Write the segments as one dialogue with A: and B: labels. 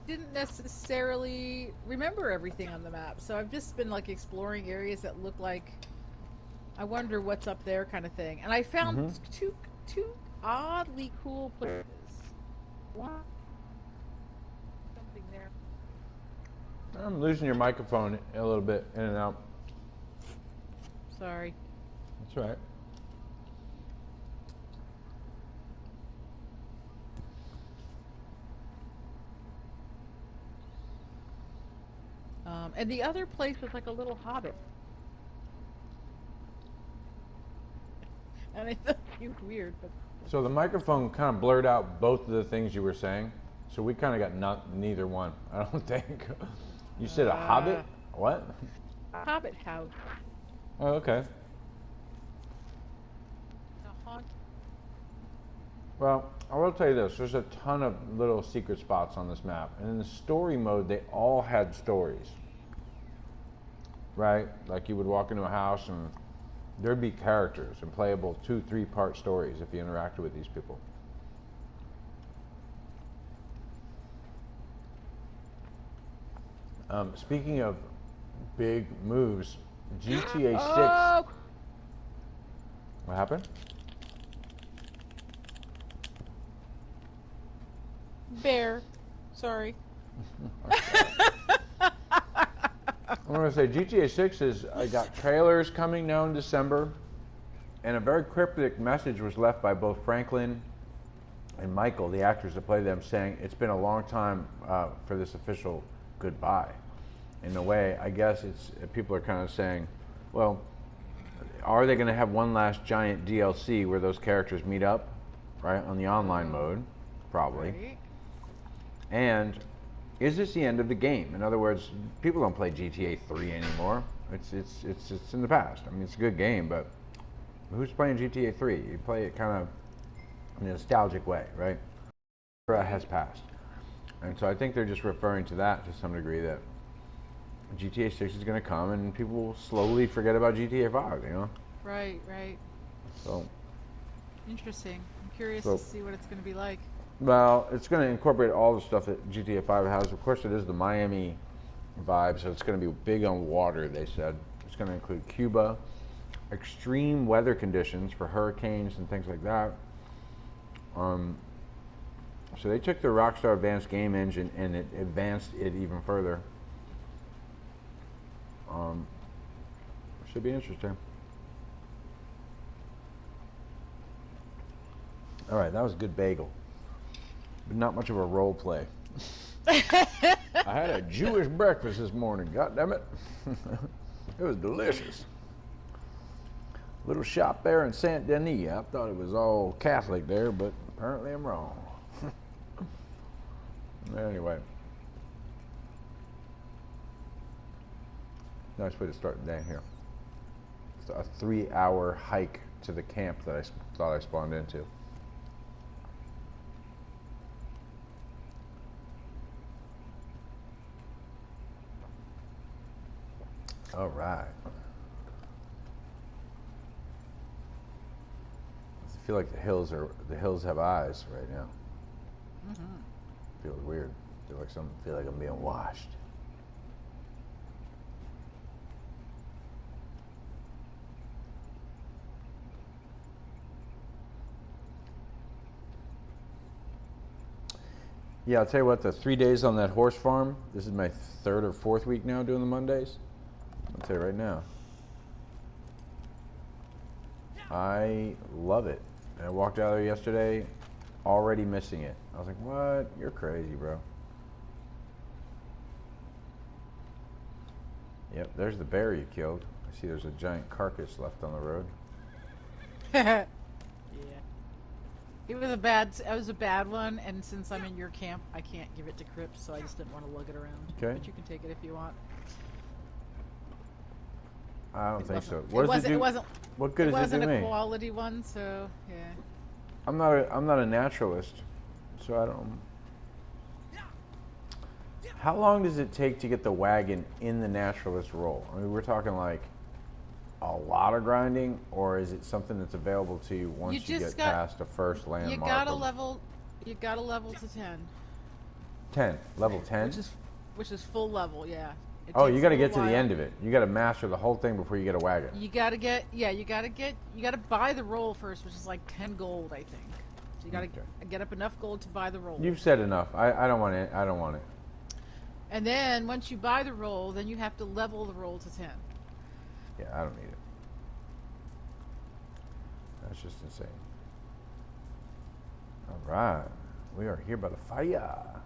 A: didn't necessarily remember everything on the map, so I've just been like exploring areas that look like I wonder what's up there kind of thing. And I found
B: Mm-hmm.
A: two oddly cool places. One something there.
B: I'm losing your microphone a little bit in and out.
A: Sorry.
B: That's right.
A: And the other place was like a little hobbit. And I thought it was weird, but
B: So the microphone kind of blurred out both of the things you were saying. So we kind of got neither one. I don't think. You said a hobbit?
A: uh
B: What?
A: hobbit house.
B: Oh, okay.
A: A haunt.
B: Well, I will tell you this. There's a ton of little secret spots on this map. And in the story mode, they all had stories. Right? Like you would walk into a house and there'd be characters and playable 2-3 part stories if you interacted with these people. Speaking of big moves, GTA 6.
A: Oh,
B: What happened?
A: bear. Sorry.
B: I'm going to say GTA 6 is, I got trailers coming now in December, and a very cryptic message was left by both Franklin and Michael, the actors that play them, saying it's been a long time for this official goodbye. In a way, I guess it's people are kind of saying, well, are they going to have one last giant DLC where those characters meet up, right, on the online mode? Probably.
A: Right.
B: And is this the end of the game? In other words, people don't play GTA 3 anymore. It's in the past. I mean, it's a good game, but who's playing GTA 3? You play it kind of in a nostalgic way, right? Era has passed. And so I think they're just referring to that to some degree, that GTA 6 is going to come and people will slowly forget about GTA 5, you know?
A: Right, right.
B: So,
A: Interesting. I'm curious
B: so
A: to see what it's going to be like.
B: well, it's going to incorporate all the stuff that GTA 5 has. Of course, it is the Miami vibe, so it's going to be big on water, they said. It's going to include Cuba, extreme weather conditions for hurricanes and things like that. So they took the Rockstar Advanced Game Engine and it advanced it even further. Should be interesting. All right, that was a good bagel, but not much of a role play. I had a Jewish breakfast this morning. God damn it, it was delicious. Little shop there in Saint Denis. I thought it was all Catholic there, but apparently I'm wrong. Anyway, nice way to start the day here. It's a 3-hour hike to the camp that I thought I spawned into. All right. I feel like the hills have eyes right now.
A: Mm-hmm.
B: Feels weird. Feel like I'm being washed. Yeah, I'll tell you what, the 3 days on that horse farm, this is my 3rd or 4th week now doing the Mondays. I'll tell you right now, I love it. I walked out there yesterday already missing it. I was like, what? You're crazy, bro. Yep, there's the bear you killed. I see there's a giant carcass left on the road.
A: Yeah. It was a bad one, and since I'm in your camp, I can't give it to Crips, so I just didn't want to lug it around.
B: Okay.
A: But you can take it if you want.
B: I don't think so.
A: It
B: What does it do?
A: wasn't.
B: What good
A: It
B: does it
A: wasn't
B: do
A: a
B: me?
A: quality one, so yeah.
B: I'm not a naturalist, so I don't. How long does it take to get the wagon in the naturalist role? I mean, we're talking like a lot of grinding, or is it something that's available to you once you get past the first landmark?
A: You got a level to 10.
B: 10. Level 10?
A: Which is full level, yeah.
B: Oh, you got to get to the end of it. You got to master the whole thing before you get a wagon.
A: You got to buy the roll first, which is like 10 gold, I think. So you got to get up enough gold to buy the roll.
B: You've said enough. I don't want it. I don't want it.
A: And then once you buy the roll, then you have to level the roll to 10.
B: Yeah, I don't need it. That's just insane. All right. We are here by the fire.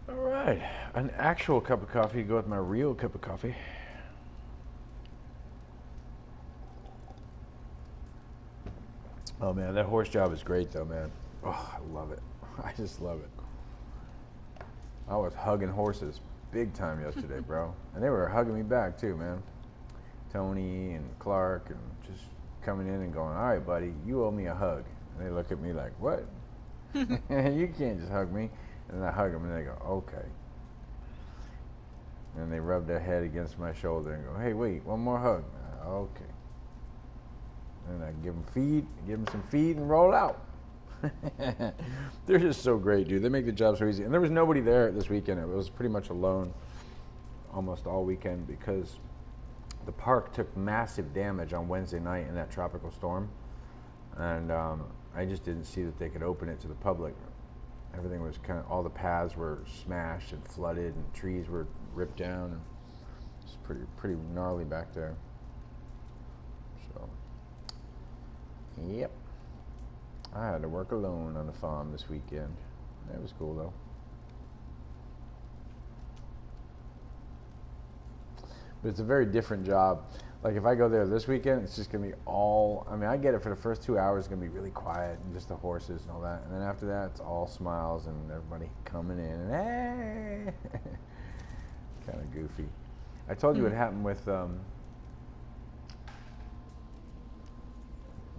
B: All right. An actual cup of coffee to go with my real cup of coffee. Oh, man, that horse job is great, though, man. Oh, I love it. I just love it. I was hugging horses big time yesterday, bro. And they were hugging me back, too, man. Tony and Clark and just coming in and going, all right, buddy, you owe me a hug. And they look at me like, what? You can't just hug me. And I hug them, and they go, okay. And they rub their head against my shoulder and go, hey, wait, one more hug. Okay. And I give them some feed and roll out. They're just so great, dude. They make the job so easy. And there was nobody there this weekend. It was pretty much alone almost all weekend because the park took massive damage on Wednesday night in that tropical storm. And I just didn't see that they could open it to the public. Everything was all the paths were smashed and flooded and trees were ripped down. And it's pretty gnarly back there. So, yep. I had to work alone on the farm this weekend. That was cool, though. But it's a very different job. Like, if I go there this weekend, it's just going to be all... I mean, I get it for the first 2 hours. It's going to be really quiet and just the horses and all that. And then after that, it's all smiles and everybody coming in and, hey! Kind of goofy. I told you what happened with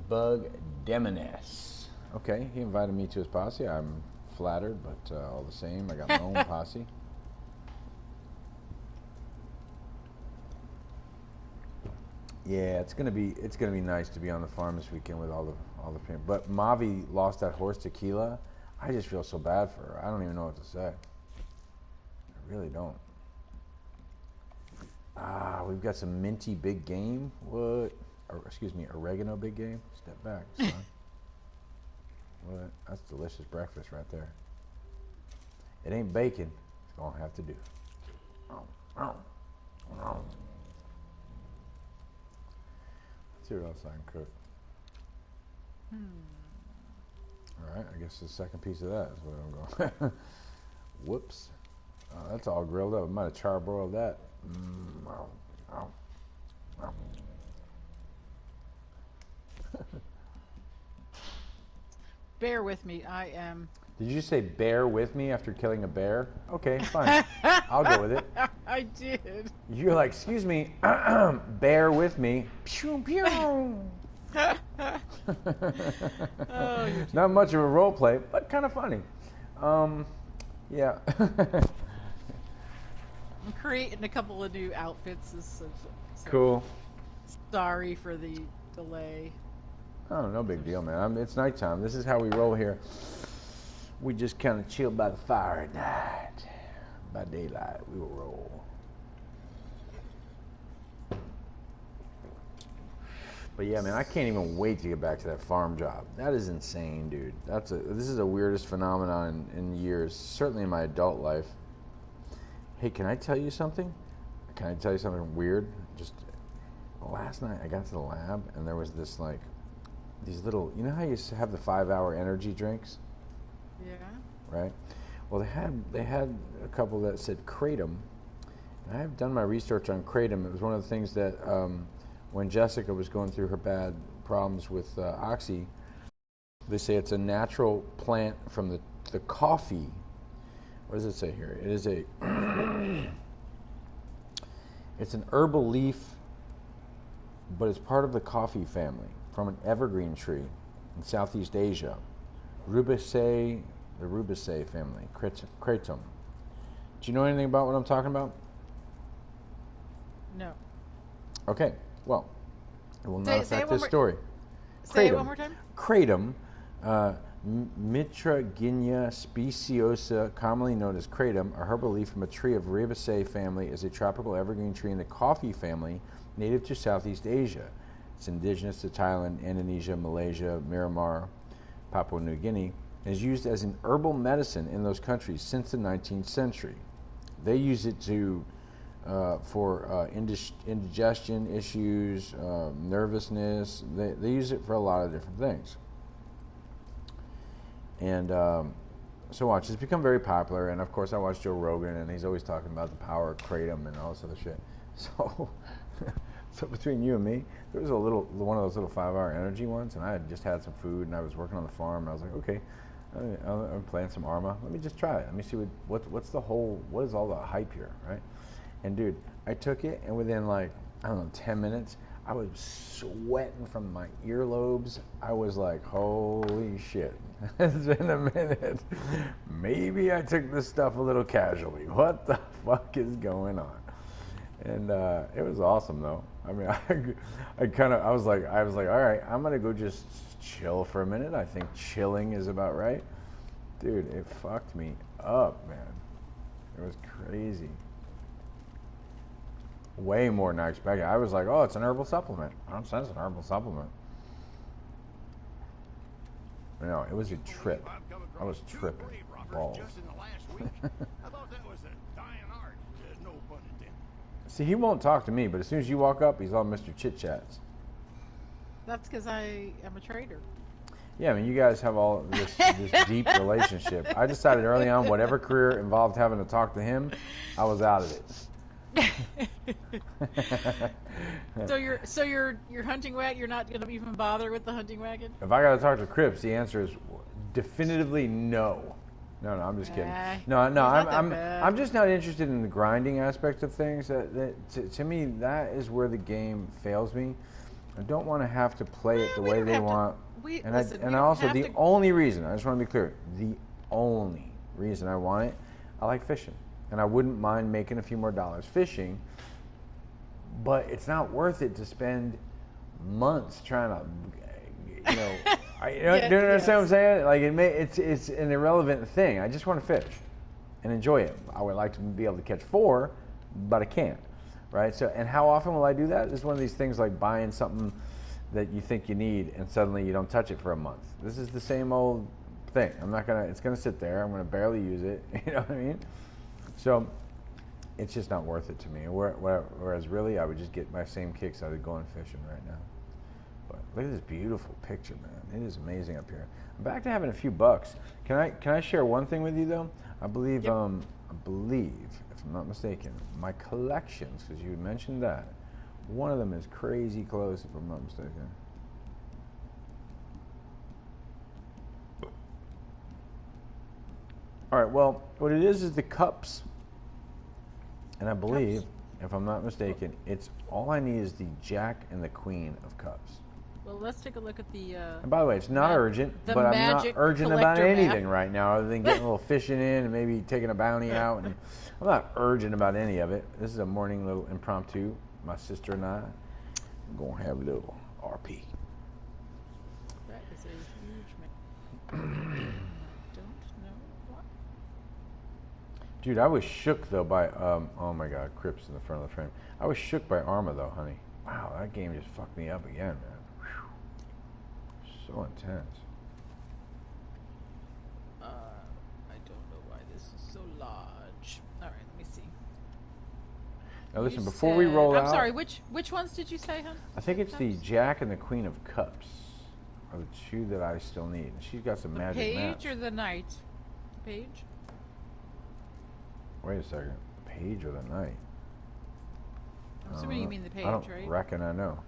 B: Bug Demones. Okay, he invited me to his posse. I'm flattered, but all the same, I got my own posse. Yeah, it's gonna be nice to be on the farm this weekend with all the people. But Mavi lost that horse Tequila. I just feel so bad for her. I don't even know what to say. I really don't. We've got some minty big game. What? Or, excuse me, oregano big game. Step back, son. What? That's delicious breakfast right there. It ain't bacon. It's gonna have to do. Let's see what else I can cook. All right, I guess the second piece of that is what I'm going. Whoops. That's all grilled up. I might have charbroiled that.
A: Bear with me. I am.
B: Did you say bear with me after killing a bear? Okay, fine. I'll go with it.
A: I did.
B: You're like, excuse me, bear with me. Pew, pew.
A: Oh,
B: not much of a role play, but kind of funny. Yeah.
A: I'm creating a couple of new outfits. So
B: cool.
A: Sorry for the delay.
B: Oh, no big deal, man. It's nighttime. This is how we roll here. We just kind of chill by the fire at night. By daylight, we will roll. But yeah, man, I can't even wait to get back to that farm job. That is insane, dude. This is the weirdest phenomenon in years, certainly in my adult life. Hey, can I tell you something? Can I tell you something weird? Just last night, I got to the lab, and there was this, like, these little, you know how you have the 5-hour energy drinks?
A: Yeah.
B: Right? Well, they had a couple that said Kratom. And I have done my research on Kratom. It was one of the things that when Jessica was going through her bad problems with Oxy, they say it's a natural plant from the coffee. What does it say here? It is a it's an herbal leaf, but it's part of the coffee family from an evergreen tree in Southeast Asia. Rubiaceae, the Rubiaceae family, Kratom. Do you know anything about what I'm talking about?
A: No.
B: Okay, well, it will not affect this story.
A: Say it one more time.
B: Kratom, Mitragynia speciosa, commonly known as kratom, a herbal leaf from a tree of Ribosei family, is a tropical evergreen tree in the coffee family, native to Southeast Asia. It's indigenous to Thailand, Indonesia, Malaysia, Myanmar, Papua New Guinea, and is used as an herbal medicine in those countries since the 19th century. They use it for indigestion issues, nervousness. They use it for a lot of different things. And so watch, it's become very popular. And of course, I watch Joe Rogan, and he's always talking about the power of kratom and all this other shit. So, so between you and me, there was one of those little 5-hour energy ones, and I had just had some food, and I was working on the farm. And I was like, okay, I'm playing some Arma. Let me just try it. Let me see what is all the hype here, right? And dude, I took it, and within 10 minutes, I was sweating from my earlobes. I was like, holy shit, it's been a minute. Maybe I took this stuff a little casually. What the fuck is going on? And it was awesome though. I mean, I was like, all right, I'm gonna go just chill for a minute. I think chilling is about right. Dude, it fucked me up, man. It was crazy. Way more than I expected. I was like, oh, it's an herbal supplement. I'm saying it's an herbal supplement. No, it was a trip. I was tripping balls. See, he won't talk to me, but as soon as you walk up, he's all Mr. Chit Chats.
A: That's because I am a trader.
B: Yeah, I mean, you guys have all this deep relationship. I decided early on, whatever career involved having to talk to him, I was out of it.
A: So you're hunting wagon. You're not gonna even bother with the hunting wagon.
B: If I got to talk to Cripps, the answer is definitively no. No, I'm just kidding. No, I'm just not interested in the grinding aspect of things. To me, that is where the game fails me. I don't want to have to play it the way they want. The only reason, I just want to be clear, the only reason I want it, I like fishing. And I wouldn't mind making a few more dollars fishing, but it's not worth it to spend months trying to, you know, do you understand what I'm saying? Like it's an irrelevant thing. I just want to fish and enjoy it. I would like to be able to catch 4, but I can't, right? So, and how often will I do that? It's one of these things like buying something that you think you need and suddenly you don't touch it for a month. This is the same old thing. It's gonna sit there. I'm gonna barely use it. You know what I mean? So it's just not worth it to me. Whereas really, I would just get my same kicks out of going fishing right now. But look at this beautiful picture, man. It is amazing up here. I'm back to having a few bucks. Can I share one thing with you though? I believe, if I'm not mistaken, my collections, because you mentioned that, one of them is crazy close, if I'm not mistaken. All right, well, what it is the cups. And I believe, if I'm not mistaken, it's all I need is the Jack and the Queen of Cups.
A: Well, let's take a look at the...
B: and by the way, it's not urgent, but I'm not urgent about anything right now other than getting a little fishing in and maybe taking a bounty out. And I'm not urgent about any of it. This is a morning little impromptu. My sister and I are going to have a little RP.
A: That is a huge...
B: Dude, I was shook though by oh my God, Crips in the front of the frame. I was shook by Arma though, honey. Wow, that game just fucked me up again, man. Whew. So intense.
A: I don't know why this is so large. All right, let me see.
B: Now listen, before we roll out.
A: I'm sorry. Which ones did you say, hon?
B: I think it's the Jack and the Queen of Cups are the 2 that I still need. She's got some magic maps.
A: Page or the Knight? Page.
B: Wait a second. The Page or the Knight?
A: I'm assuming you mean the Page,
B: right? I don't
A: right?
B: reckon I know.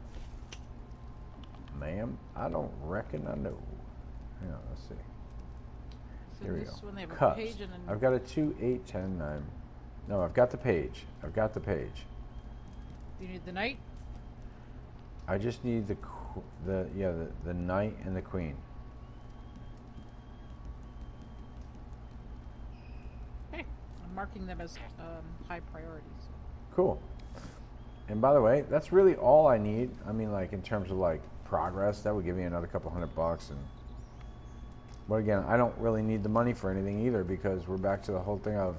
B: Ma'am, I don't reckon I know. Hang on, let's see.
A: So
B: here we
A: this
B: go.
A: one they have
B: Cups.
A: a page and
B: I've got a 2, 8, 10, 9. No, I've got the Page. I've got the Page.
A: Do you need the Knight?
B: I just need the Knight and the Queen.
A: Marking them as high priorities.
B: Cool. And by the way, that's really all I need. I mean, like in terms of like progress. That would give me another couple $100. But again, I don't really need the money for anything either, because we're back to the whole thing of,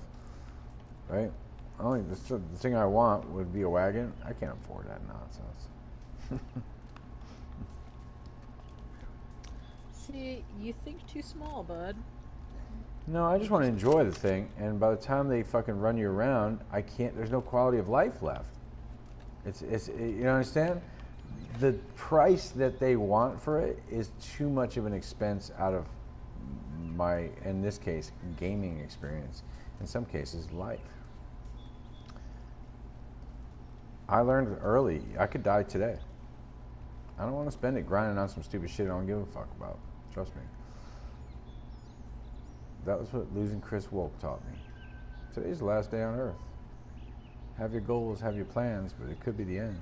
B: right? The thing I want would be a wagon. I can't afford that nonsense.
A: See, you think too small, bud.
B: No, I just want to enjoy the thing, and by the time they fucking run you around, I can't. There's no quality of life left. It's you understand? The price that they want for it is too much of an expense out of my, in this case, gaming experience. In some cases, life. I learned early I could die today. I don't want to spend it grinding on some stupid shit I don't give a fuck about. Trust me. That was what losing Chris Wolf taught me. Today's the last day on Earth. Have your goals, have your plans, but it could be the end.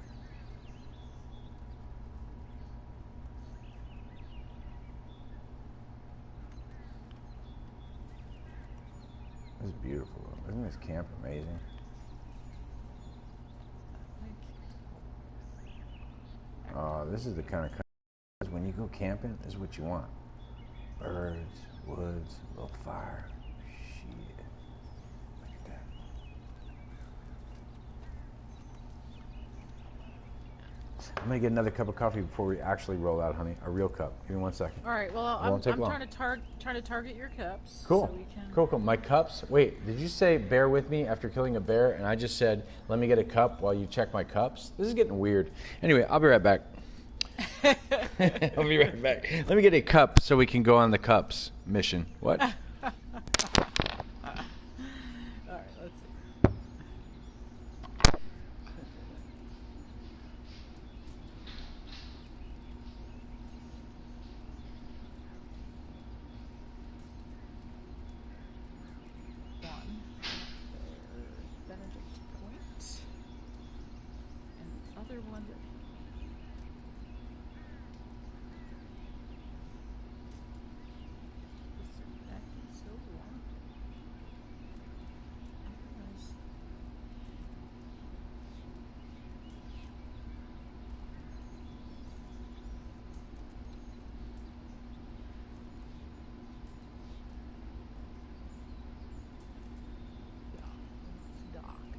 B: This is beautiful. Isn't this camp amazing? Oh, this is the kind of country when you go camping, this is what you want. Birds, woods, a little fire. Shit. Look at that. I'm gonna get another cup of coffee before we actually roll out, honey. A real cup. Give me 1 second.
A: All right. Well, I'm trying to target your cups.
B: Cool.
A: So we can...
B: Cool. My cups. Wait, did you say bear with me after killing a bear? And I just said, let me get a cup while you check my cups? This is getting weird. Anyway, I'll be right back. I'll be right back. Let me get a cup so we can go on the cups mission. What?
A: All right. Let's see. Benedict Point. And the other one that... This is acting so long. Otherwise... Dock.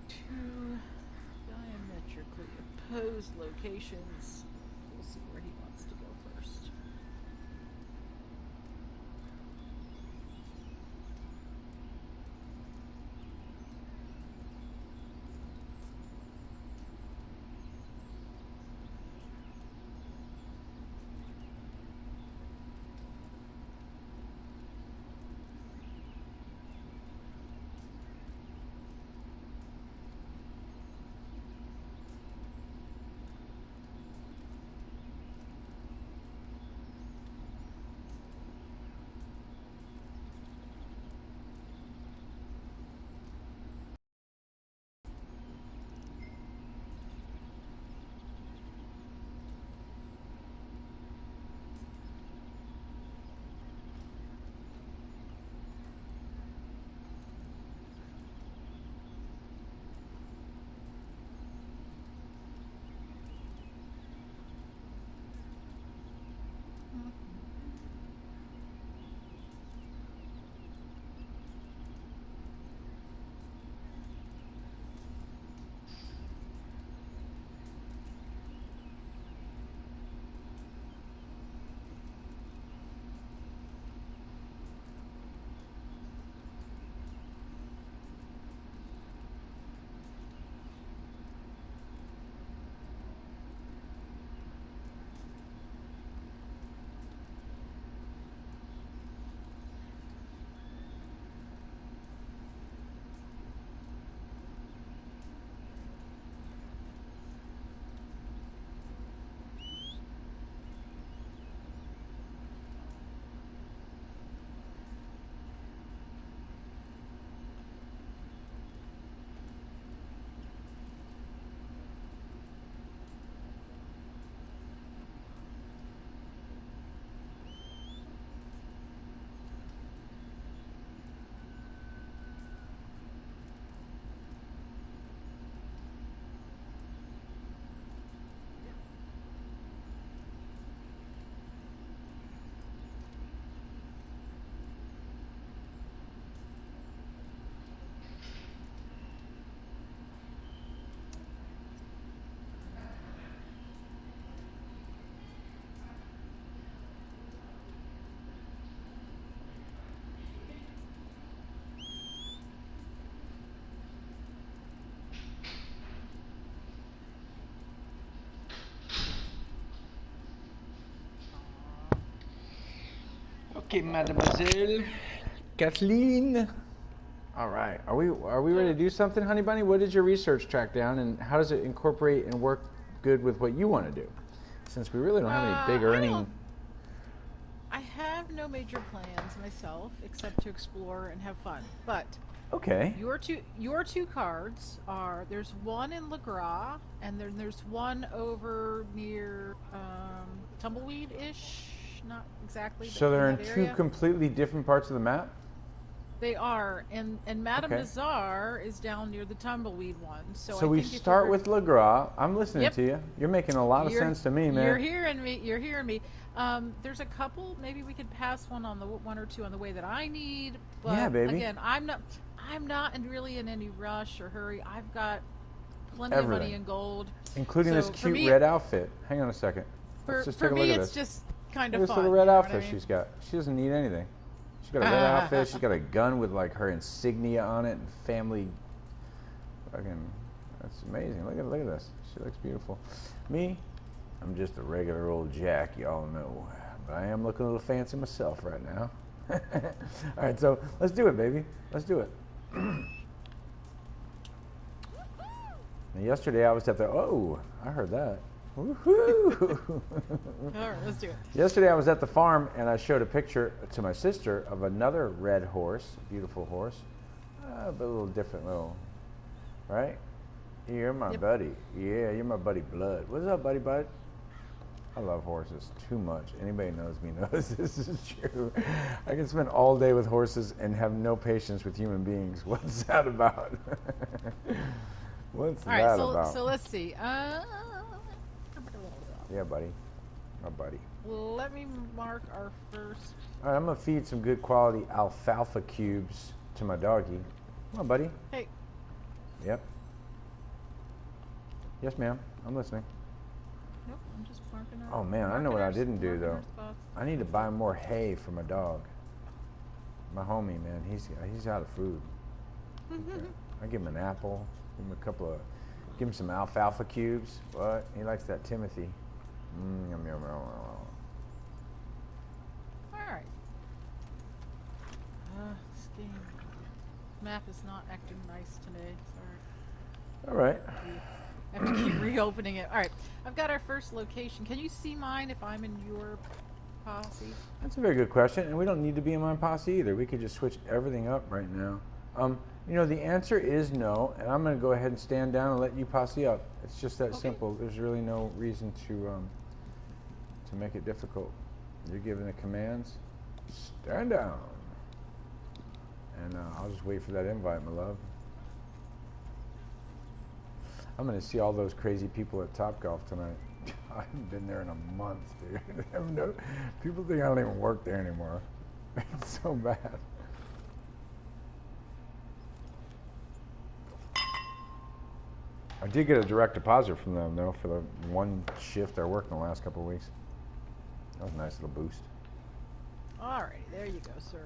A: Two diametrically opposed locations. We'll see where he wants to go first.
B: Okay, mademoiselle. Kathleen. All right. Are we ready to do something, honey bunny? What did your research track down, and how does it incorporate and work good with what you want to do? Since we really don't have any big earning.
A: I have no major plans myself except to explore and have fun. But
B: okay,
A: your two cards are, there's one in LeGras and then there's one over near Tumbleweed-ish, not exactly.
B: So they're in
A: two
B: completely different parts of the map.
A: They are, and Madame Nazar is down near the Tumbleweed one.
B: So we start with LeGras. I'm listening to you. You're making a lot of sense to me, man.
A: You're hearing me. There's a couple. Maybe we could pass one or two on the way that I need. But
B: yeah, baby.
A: Again, I'm not really in any rush or hurry. I've got plenty of money and gold,
B: including this cute red outfit. Hang on a second. Let's just take a look at this.
A: It's just kind of
B: fun.
A: This
B: little red outfit she's got. She doesn't need anything. She's got a red outfit. She's got a gun with like her insignia on it and family. Fucking, that's amazing. Look at this. She looks beautiful. Me, I'm just a regular old Jack, y'all know. But I am looking a little fancy myself right now. All right, so let's do it, baby. Let's do it. Now, yesterday I was at the. Oh, I heard that. Woohoo!
A: All right, let's do it.
B: Yesterday I was at the farm and I showed a picture to my sister of another red horse, beautiful horse, but a little different, right? You're my buddy. Yeah, you're my buddy Blood. What's up, buddy Bud? I love horses too much. Anybody knows me knows this is true. I can spend all day with horses and have no patience with human beings. What's that about? What's that about?
A: So let's see.
B: Yeah, buddy. My buddy.
A: Let me mark our first.
B: All right, I'm going to feed some good quality alfalfa cubes to my doggy. Come on, buddy.
A: Hey.
B: Yep. Yes, ma'am. I'm listening.
A: Nope, I'm just marking our.
B: Oh, man, I know what I didn't do, though. I need to buy more hay for my dog. My homie, man, he's out of food. I give him an apple, give him some alfalfa cubes. What? He likes that Timothy. Yum, yum, yum.
A: All right. This game map is not acting nice today. Sorry.
B: All right.
A: I have to keep reopening it. All right. I've got our first location. Can you see mine if I'm in your posse?
B: That's a very good question, and we don't need to be in my posse either. We could just switch everything up right now. The answer is no, and I'm going to go ahead and stand down and let you posse up. It's just that simple. There's really no reason to make it difficult. You're giving the commands. Stand down. And I'll just wait for that invite, my love. I'm going to see all those crazy people at Topgolf tonight. I haven't been there in a month, dude. People think I don't even work there anymore. It's so bad. I did get a direct deposit from them, though, for the one shift I worked in the last couple of weeks. That was a nice little boost.
A: All right, there you go, sir.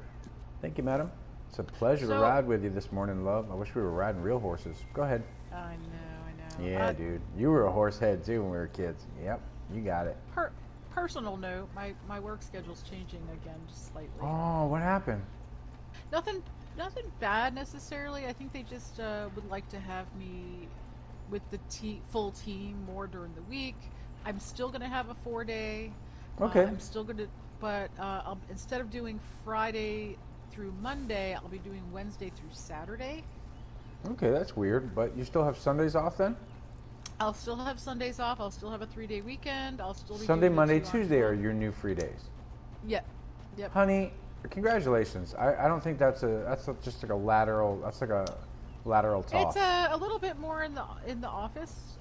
B: Thank you, madam. It's a pleasure to ride with you this morning, love. I wish we were riding real horses. Go ahead.
A: I know.
B: Yeah, dude. You were a horse head, too, when we were kids. Yep, you got it.
A: Personal note, my work schedule's changing again just slightly.
B: Oh, what happened?
A: Nothing bad, necessarily. I think they just would like to have me with the full team more during the week. I'm still going to have a 4-day.
B: Okay.
A: I'm still going to, but instead of doing Friday through Monday, I'll be doing Wednesday through Saturday.
B: Okay, that's weird, but you still have Sundays off then?
A: I'll still have Sundays off. I'll still have a 3-day weekend. I'll still be
B: Sunday,
A: doing
B: Monday, Tuesday are your new free days.
A: Yep.
B: Honey, congratulations. I don't think that's just like a lateral. That's like a lateral toss.
A: It's a little bit more in the office,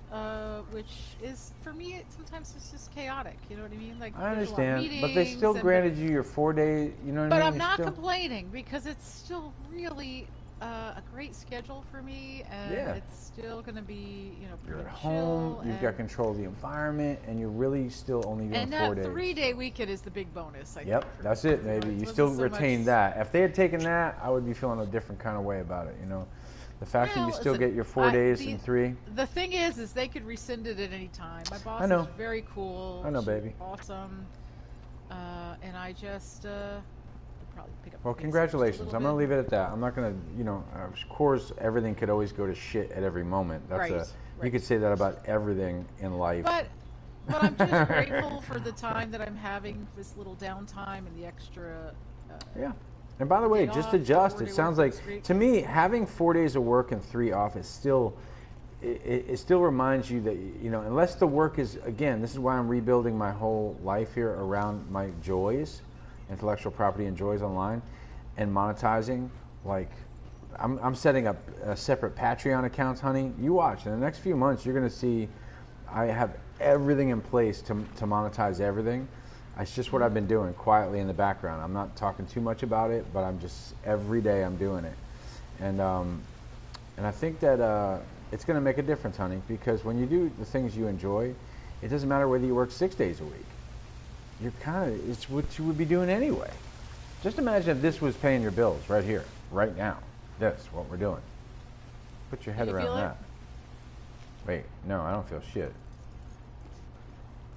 A: which is for me. Sometimes it's just chaotic. You know what I mean? Like
B: I understand, but they still granted you your 4-day. You know what I mean?
A: But I'm not complaining because it's still really a great schedule for me, and it's still going to be
B: you're
A: pretty
B: at home.
A: chill,
B: You've got control of the environment, and you're really still only doing 4 days.
A: And that 3-day weekend is the big bonus. I
B: think, that's it, baby. You still retain that. If they had taken that, I would be feeling a different kind of way about it. The fact that you still get your 4 days and 3.
A: The thing is they could rescind it at any time. My boss is very cool.
B: I know, baby.
A: Awesome. And I just, probably pick up.
B: Well,
A: the pace
B: congratulations.
A: just a
B: I'm
A: little
B: going to
A: bit.
B: leave it at that. I'm not going to, of course, everything could always go to shit at every moment.
A: Right,
B: You
A: right.
B: could say that about everything in life.
A: But I'm just grateful for the time that I'm having, this little downtime and the extra
B: Yeah. And by the way,
A: day
B: just
A: off, the
B: adjust. It
A: 4-day
B: sounds
A: work
B: like,
A: week's great.
B: to me, having 4 days of work and 3 off is still, it still reminds you that, unless the work is, again, this is why I'm rebuilding my whole life here around my joys, intellectual property and joys online, and monetizing. Like, I'm setting up a separate Patreon accounts, honey. You watch. In the next few months, you're going to see I have everything in place to monetize everything. It's just what I've been doing quietly in the background. I'm not talking too much about it, but I'm just, every day I'm doing it. And I think that it's going to make a difference, honey, because when you do the things you enjoy, it doesn't matter whether you work 6 days a week. It's what you would be doing anyway. Just imagine if this was paying your bills right here, right now. That's what we're doing. Put your head
A: Do you
B: around
A: feel it?
B: that. Wait, no, I don't feel shit.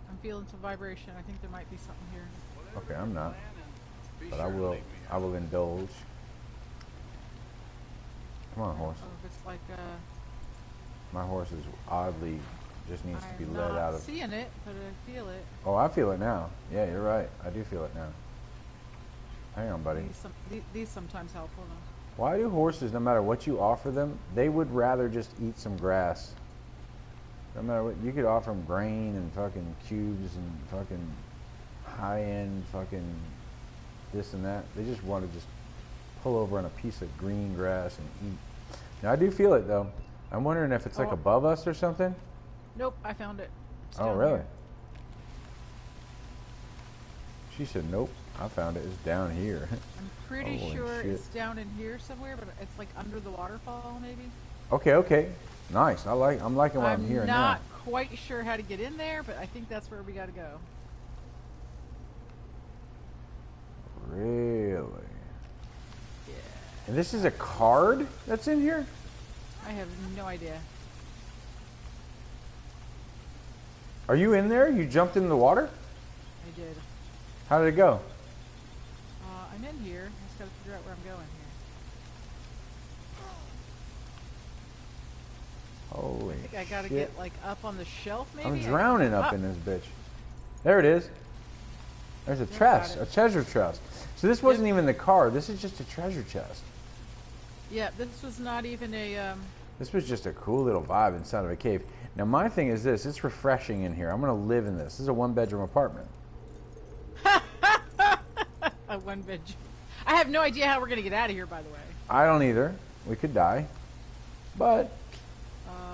A: I'm feeling some vibration. I think there might be something here.
B: Okay, I'm not. But I will indulge. Come on, horse.
A: Oh, if it's like
B: My horse is oddly, just needs to be
A: I'm
B: let
A: not
B: out of.
A: seeing it, but I feel it.
B: Oh, I feel it now. Yeah, you're right. I do feel it now. Hang on, buddy.
A: These sometimes help. Hold on.
B: Why do horses, no matter what you offer them, they would rather just eat some grass? No matter what, you could offer them grain and fucking cubes and fucking high-end fucking this and that. They just want to just pull over on a piece of green grass and eat. Now, I do feel it, though. I'm wondering if it's like above us or something.
A: Nope, I found it. It's
B: Oh,
A: down
B: really?
A: here.
B: She said, nope, I found it. It's down here.
A: I'm pretty
B: Holy
A: sure
B: shit.
A: it's down in here somewhere, but it's like under the waterfall, maybe.
B: Okay. Nice. I'm liking what I'm hearing now.
A: I'm not quite sure how to get in there, but I think that's where we got to go.
B: Really?
A: Yeah.
B: And this is a card that's in here?
A: I have no idea.
B: Are you in there? You jumped in the water?
A: I did.
B: How did it go?
A: I'm in here. I just got to figure out where I'm going here.
B: Holy
A: I think I got to
B: shit.
A: get like up on the shelf, maybe.
B: I'm drowning up in this bitch. There it is. There's a chest, a treasure chest. So this wasn't even the card. This is just a treasure chest.
A: Yeah, this was not even a.
B: This was just a cool little vibe inside of a cave. Now my thing is this: it's refreshing in here. I'm gonna live in this. This is a 1-bedroom apartment.
A: A 1-bedroom. I have no idea how we're gonna get out of here. By the way.
B: I don't either. We could die, but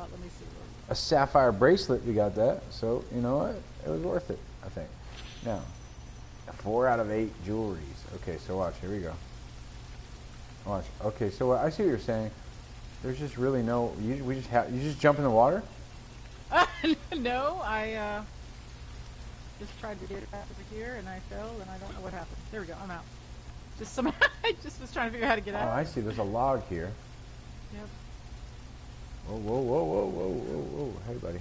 A: Let me see.
B: a sapphire bracelet, we got that. So you know what? It was worth it, I think. Now, 4 out of 8 jewelries. Okay, so watch. Here we go. Watch. Okay, so I see what you're saying. There's just really no. You just jump in the water.
A: No, I just tried to get it back over here, and I fell, and I don't know what happened. There we go. I'm out. Just somehow, I just was trying to figure out how to get out.
B: Oh, I see. There's a log here.
A: Yep.
B: Whoa. Hey, buddy.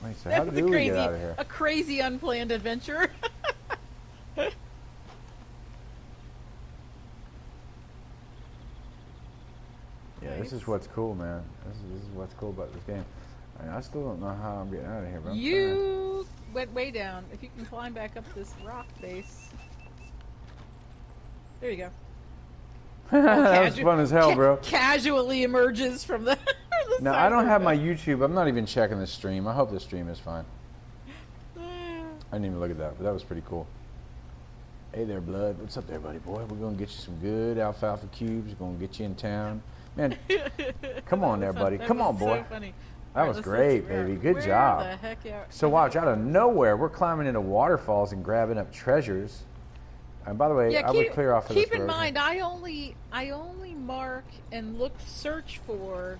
B: Wait, so how do we get out of here?
A: A crazy unplanned adventure.
B: Yeah,
A: Nice.
B: this is what's cool, man. This is what's cool about this game. I still don't know how I'm getting out of here, but I'm
A: You went way down. If you can climb back up this rock face. There you go.
B: trying. That was fun as hell, bro.
A: Casually emerges from the.
B: Now, I don't have my YouTube. I'm not even checking the stream. I hope the stream is fine. I didn't even look at that, but that was pretty cool. Hey there, Blood. What's up there, buddy boy? We're going to get you some good alfalfa cubes. We're going to get you in town. Man, come on there, buddy. Come on, boy.
A: So funny.
B: That was great, baby. Good job.
A: The heck out?
B: So watch, out of nowhere, we're climbing into waterfalls and grabbing up treasures. And by the way, I would clear off of this
A: Keep in
B: road.
A: mind, I only mark and search for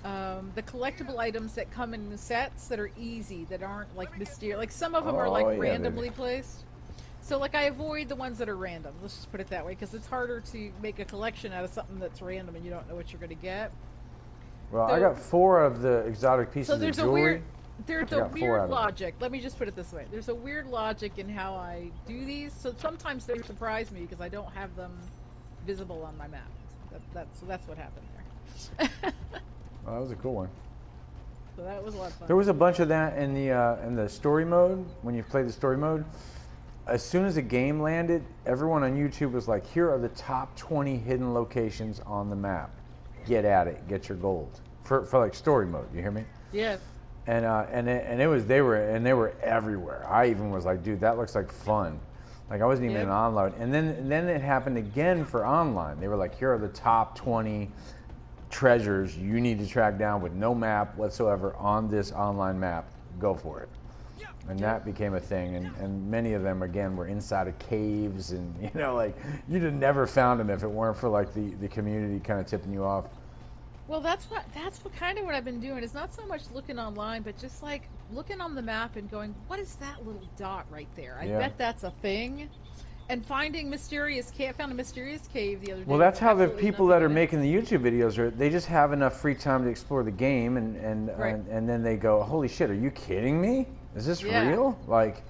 A: the collectible items that come in the sets that are easy, that aren't like mysterious. Like some of them are like
B: yeah,
A: randomly
B: baby.
A: placed. So like I avoid the ones that are random. Let's just put it that way, because it's harder to make a collection out of something that's random and you don't know what you're going to get.
B: Well,
A: So-
B: I got 4 of the exotic pieces
A: So
B: of
A: there's
B: jewelry.
A: there's
B: I
A: a
B: got 4
A: weird
B: out of it.
A: logic. Let me just put it this way. There's a weird logic in how I do these. So sometimes they surprise me because I don't have them visible on my map. That's what happened there.
B: Oh, that was a cool one.
A: So that was a lot of fun.
B: There was a bunch of that in the story mode. When you played the story mode, as soon as the game landed, everyone on YouTube was like, "Here are the top 20 hidden locations on the map. Get at it. Get your gold." For like story mode. You hear me?
A: Yeah.
B: And it was they were everywhere. I even was like, "Dude, that looks like fun." Like I wasn't even
A: Yep.
B: in online. And then it happened again for online. They were like, "Here are the top 20 treasures you need to track down with no map whatsoever on this online map. Go for it." And that became a thing, and many of them again were inside of caves, and like you'd have never found them if it weren't for like the community kind of tipping you off.
A: Well, that's what kind of what I've been doing. It's not so much looking online, but just like looking on the map and going, "What is that little dot right there? I bet that's a thing." And finding mysterious cave. I found a mysterious cave the other day.
B: Well, that's how the
A: Absolutely
B: people
A: nothing
B: that are
A: in it.
B: making the YouTube videos are. They just have enough free time to explore the game,
A: Right.
B: and then they go, "Holy shit, are you kidding me? Is this
A: Yeah.
B: real?" Like,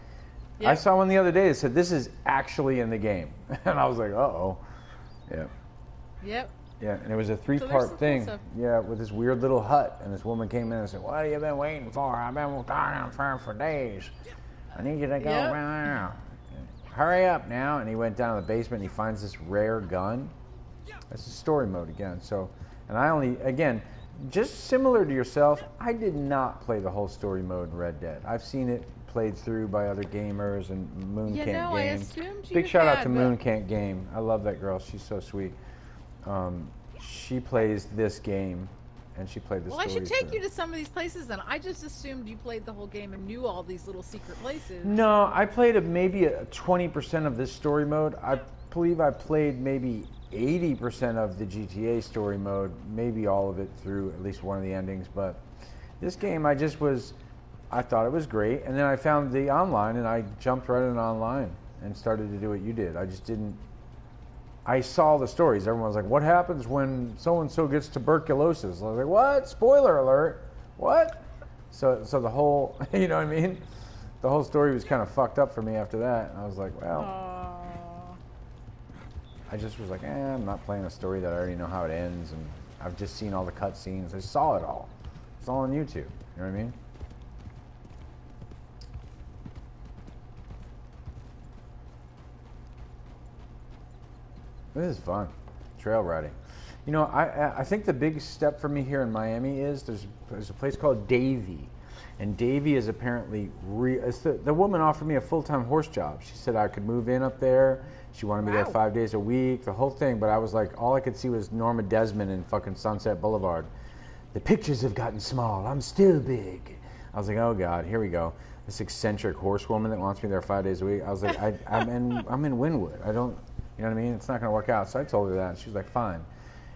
B: I
A: Yep.
B: saw one the other day that said, "This is actually in the game," and I was like, "Uh-oh." Yeah.
A: Yep.
B: Yeah, and it was a
A: there's some
B: 3-part
A: cool
B: thing.
A: stuff.
B: Yeah, with this weird little hut, and this woman came in and said, "What have you been waiting for? I've been dying for days. I need you to go
A: Yep.
B: right now. Hurry up now!" And he went down to the basement. And he finds this rare gun. That's the story mode again. So, and I only again, just similar to yourself, I did not play the whole story mode in Red Dead. I've seen it played through by other gamers and Moon
A: You
B: Can't
A: know, I
B: Game.
A: assumed you
B: Big shout out
A: had,
B: to
A: but-
B: Moon Can't Game. I love that girl. She's so sweet. She plays this game, and she played the
A: Well, I
B: story
A: should take
B: through.
A: you to some of these places then. I just assumed you played the whole game and knew all these little secret places.
B: No, I played maybe 20% of this story mode. I believe I played maybe 80% of the GTA story mode, maybe all of it through at least one of the endings. But this game, I thought it was great. And then I found the online, and I jumped right in online and started to do what you did. I just didn't. I saw the stories. Everyone was like, "What happens when so-and-so gets tuberculosis?" I was like, "What? Spoiler alert. What?" So the whole, you know what I mean? The whole story was kind of fucked up for me after that. And I was like, well,
A: Aw.
B: I just was like, I'm not playing a story that I already know how it ends. And I've just seen all the cutscenes. I saw it all. It's all on YouTube. You know what I mean? This is fun, trail riding. You know, I think the big step for me here in Miami is there's a place called Davy, and Davy is apparently the woman offered me a full-time horse job. She said I could move in up there. She wanted me there
A: Wow.
B: 5 days a week, the whole thing. But I was like, all I could see was Norma Desmond in fucking Sunset Boulevard. The pictures have gotten small. I'm still big. I was like, oh God, here we go. This eccentric horsewoman that wants me there 5 days a week. I was like, I'm in Wynwood. I don't. You know what I mean? It's not going to work out. So I told her that, and she was like, fine.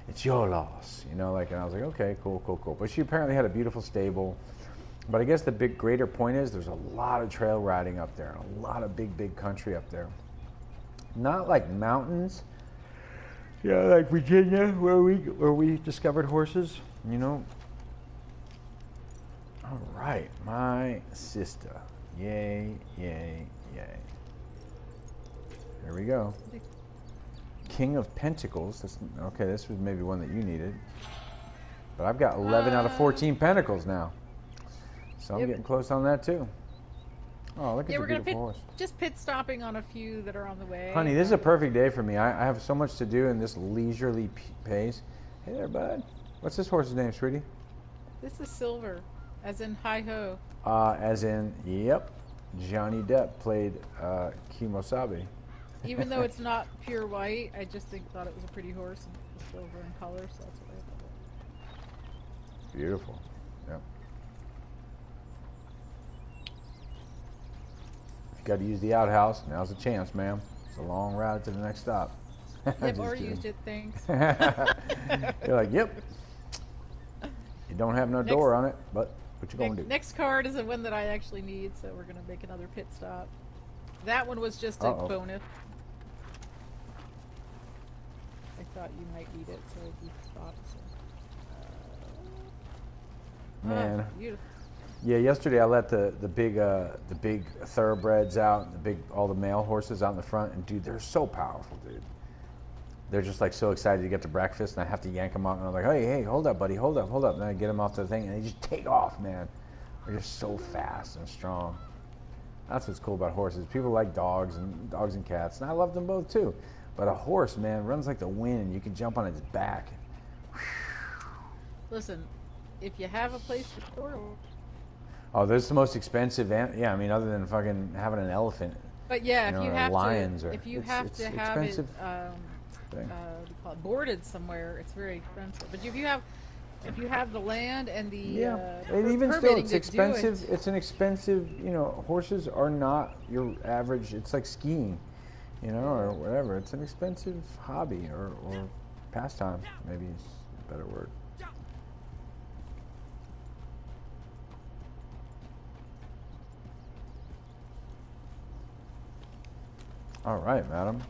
B: It's your loss. You know, like, and I was like, okay, cool. But she apparently had a beautiful stable. But I guess the greater point is there's a lot of trail riding up there and a lot of big country up there. Not like mountains. Yeah, like Virginia, where we discovered horses, you know. All right, my sister. Yay. Here we go. King of Pentacles. Okay, this was maybe one that you needed. But I've got 11 out of 14 Pentacles now. So I'm
A: Yep.
B: getting close on that too. Oh, look at
A: Yeah,
B: the
A: we're gonna
B: beautiful horse.
A: just pit stopping on a few that are on the way.
B: Honey, this is a perfect day for me. I have so much to do in this leisurely pace. Hey there, bud. What's this horse's name, sweetie?
A: This is silver, as in hi ho.
B: As in, yep, Johnny Depp played Kimosabe.
A: Even though it's not pure white, I just thought it was a pretty horse and it was silver in color, so that's what I thought.
B: Beautiful. Yep. If you got to use the outhouse, now's the chance, ma'am. It's a long ride to the next stop.
A: Yep,
B: Just
A: or
B: kidding.
A: used it, thanks.
B: You're like, yep. You don't have no door on it, but what you gonna do?
A: Next card is the one that I actually need, so we're gonna make another pit stop. That one was just a
B: Uh-oh.
A: bonus. I thought you might need it, so we stopped. So.
B: Man,
A: Beautiful.
B: Yeah, yesterday I let the big thoroughbreds out, all the male horses out in the front, and dude, they're so powerful, dude. They're just like so excited to get to breakfast, and I have to yank them out, and I'm like, hey, hold up, buddy, hold up. And then I get them off the thing, and they just take off, man. They're just so fast and strong. That's what's cool about horses. People like dogs and cats, and I love them both too. But a horse, man, runs like the wind. You can jump on its back.
A: Listen, if you have a place to store.
B: Oh, there's the most expensive. Yeah, I mean, other than fucking having an elephant.
A: But yeah,
B: if you
A: have
B: lions
A: to,
B: or
A: if you have to have it,
B: what do you
A: call it, boarded somewhere, it's very expensive. But if you have the land and the
B: and even still, it's expensive. It's an expensive. Horses are not your average. It's like skiing, or whatever. It's an expensive hobby or pastime. Maybe is a better word. All right, madam.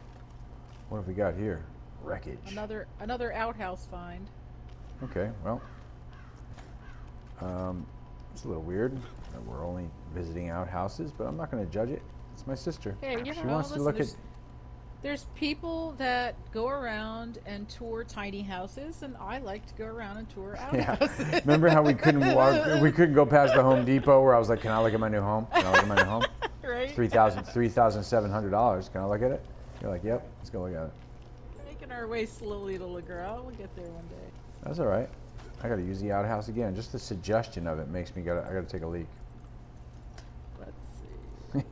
B: What have we got here? Wreckage.
A: Another outhouse find.
B: Okay, well, it's a little weird that we're only visiting outhouses, but I'm not going to judge it. It's my sister.
A: Hey,
B: she wants to look at.
A: There's people that go around and tour tiny houses, and I like to go around and tour outhouses.
B: Yeah. Remember how we couldn't walk? We couldn't go past the Home Depot where I was like, "Can I look at my new home? Can I look at my new home?"
A: Right.
B: $3,700. Can I look at it? You're like, "Yep, let's go look at it."
A: Making our way slowly to Girl. We'll get there one day.
B: That's all right. I got to use the outhouse again. Just the suggestion of it makes me I got to take a leak.
A: Let's see.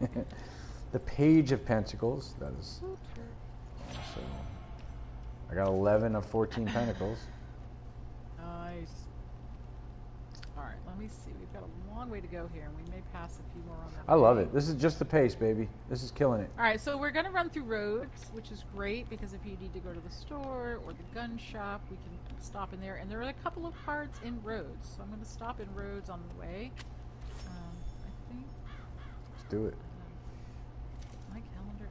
B: The Page of Pentacles. That is. So, I got 11 of 14 pentacles.
A: Nice. All right, let me see. We've got a long way to go here, and we may pass a few more on the
B: I love it. This is just the pace, baby. This is killing it.
A: All right, so we're going to run through roads, which is great because if you need to go to the store or the gun shop, we can stop in there. And there are a couple of cards in roads, so I'm going to stop in roads on the way. I think.
B: Let's do it.
A: My calendar.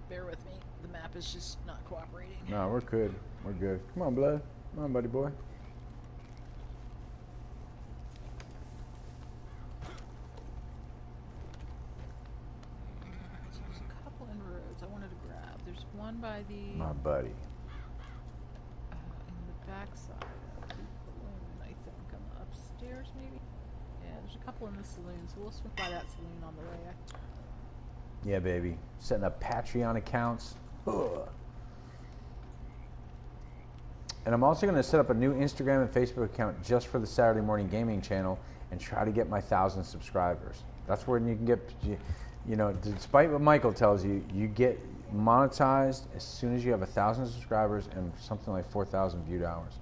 A: Bear with me. The map is just not cooperating.
B: No, we're good. We're good. Come on, blood. Come on, buddy boy.
A: So there's a couple in roads I wanted to grab. There's one by the...
B: My buddy.
A: in the backside of the saloon, I think. On the upstairs, maybe? Yeah, there's a couple in the saloon, so we'll swing by that saloon on the way.
B: Yeah, baby. Setting up Patreon accounts. Ugh. And I'm also going to set up a new Instagram and Facebook account just for the Saturday Morning Gaming channel and try to get my 1,000 subscribers. That's where you can get, despite what Michael tells you, you get monetized as soon as you have 1,000 subscribers and something like 4,000 viewed hours.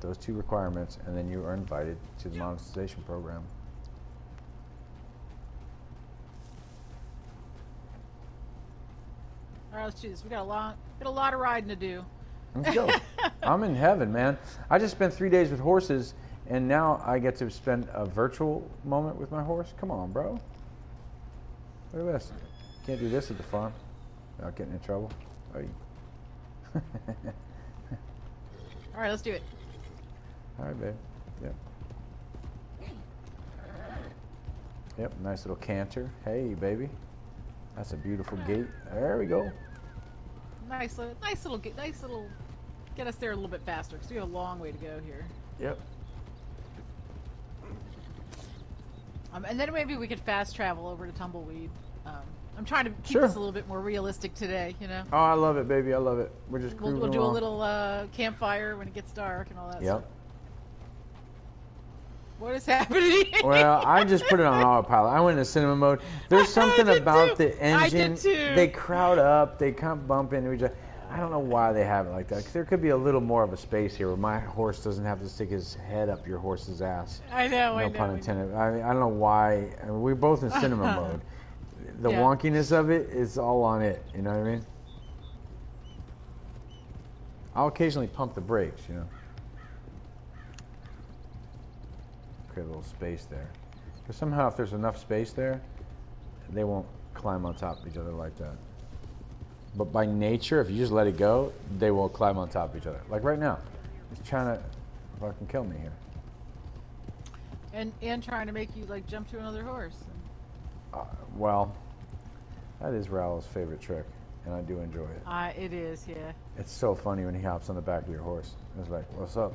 B: Those two requirements, and then you are invited to the monetization program.
A: All right, let's do this. We got a lot of riding to do.
B: Let's go. I'm in heaven, man. I just spent 3 days with horses, and now I get to spend a virtual moment with my horse. Come on, bro. Look at this. Can't do this at the farm without getting in trouble. Oh,
A: all right, let's do it.
B: All right, babe. Yep. Yep, nice little canter. Hey, baby. That's a beautiful gate. There we go.
A: Nice little, get us there a little bit faster because we have a long way to go here.
B: Yep.
A: And then maybe we could fast travel over to Tumbleweed. I'm trying to keep
B: Sure.
A: this a little bit more realistic today,
B: Oh, I love it, baby. I love it. We're just
A: We'll
B: cruising
A: do a
B: along.
A: little campfire when it gets dark and all that stuff.
B: Yep.
A: What is happening?
B: Well, I just put it on autopilot. I went into cinema mode. There's something about the engine.
A: I did too.
B: They crowd up. They kind of bump into each other. I don't know why they have it like that. 'Cause there could be a little more of a space here where my horse doesn't have to stick his head up your horse's ass.
A: I know.
B: No pun intended. I mean, I don't know why. I mean, we're both in cinema mode. The wonkiness of it is all on it. You know what I mean? I'll occasionally pump the brakes, Create a little space there. Because somehow if there's enough space there, they won't climb on top of each other like that. But by nature, if you just let it go, they will climb on top of each other. Like right now, it's trying to fucking kill me here.
A: And trying to make you like jump to another horse.
B: Well, that is Raoul's favorite trick, and I do enjoy it.
A: It is, yeah.
B: It's so funny when he hops on the back of your horse. It's like, what's up?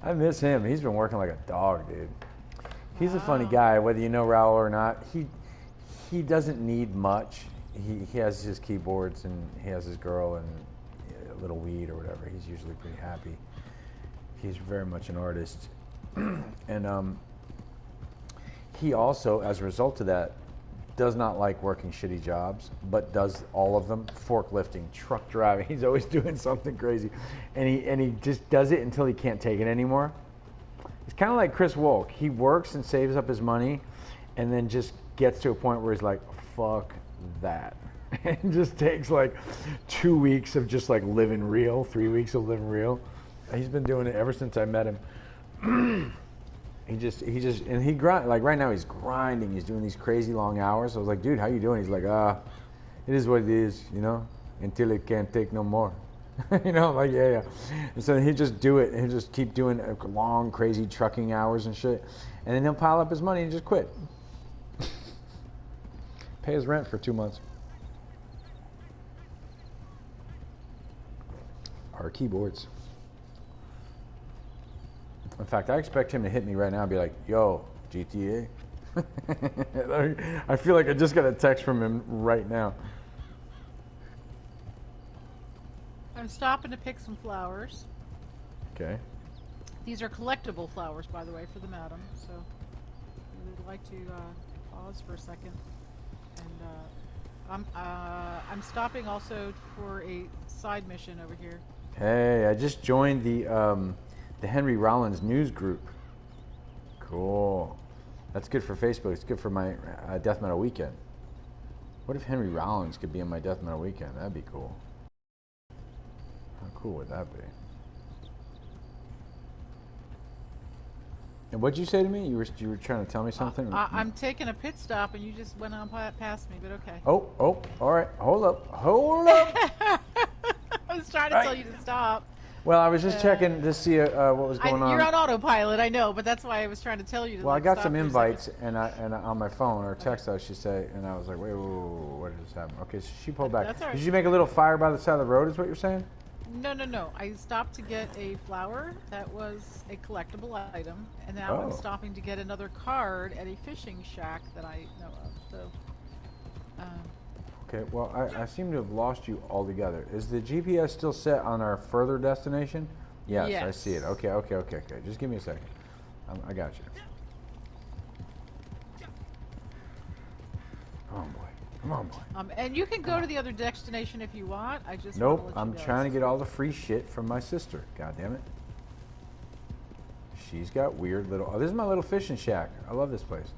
B: I miss him. He's been working like a dog, dude. He's a funny guy, whether you know Raoul or not. He doesn't need much. He has his keyboards and he has his girl and a little weed or whatever. He's usually pretty happy. He's very much an artist. And he also, as a result of that, does not like working shitty jobs, but does all of them. Forklifting, truck driving. He's always doing something crazy. And he just does it until he can't take it anymore. It's kind of like Chris Wolk. He works and saves up his money and then just gets to a point where he's like, fuck that. And just takes like 2 weeks of just like living real, 3 weeks of living real. He's been doing it ever since I met him. he just, and he grind, like right now he's grinding. He's doing these crazy long hours. I was like, dude, how you doing? He's like, it is what it is, you know, until it can't take no more. You know, like, yeah. And so he'd just do it. He'd just keep doing long, crazy trucking hours and shit. And then he'll pile up his money and just quit. Pay his rent for 2 months. Our keyboards. In fact, I expect him to hit me right now and be like, yo, GTA. I feel like I just got a text from him right now.
A: I'm stopping to pick some flowers.
B: Okay.
A: These are collectible flowers, by the way, for the madam. So we'd like to pause for a second. And I'm stopping also for a side mission over here.
B: Hey, I just joined the Henry Rollins news group. Cool. That's good for Facebook. It's good for my Death Metal Weekend. What if Henry Rollins could be in my Death Metal Weekend? That'd be cool. How cool would that be? And what'd you say to me? You were trying to tell me something?
A: I'm taking a pit stop, and you just went on past me, but okay.
B: Oh, all right. Hold up.
A: I was trying to tell you to stop.
B: Well, I was just checking to see what was going on.
A: You're on autopilot, I know, but that's why I was trying to tell you to.
B: Well, I got some invites and on my phone or text, I should say, and I was like, wait, what just happened? Okay, so she pulled back.
A: That's all right.
B: Did you make a little fire by the side of the road? Is what you're saying?
A: No. I stopped to get a flower that was a collectible item, and now I'm stopping to get another card at a fishing shack that I know of. So.
B: Okay, well, I seem to have lost you altogether. Is the GPS still set on our further destination? Yes. I see it. Okay. Just give me a second. I got you. Come on, boy.
A: And you can go to the other destination if you want. I just
B: Nope, I'm trying to get all the free shit from my sister. God damn it. She's got weird little... Oh, this is my little fishing shack. I love this place.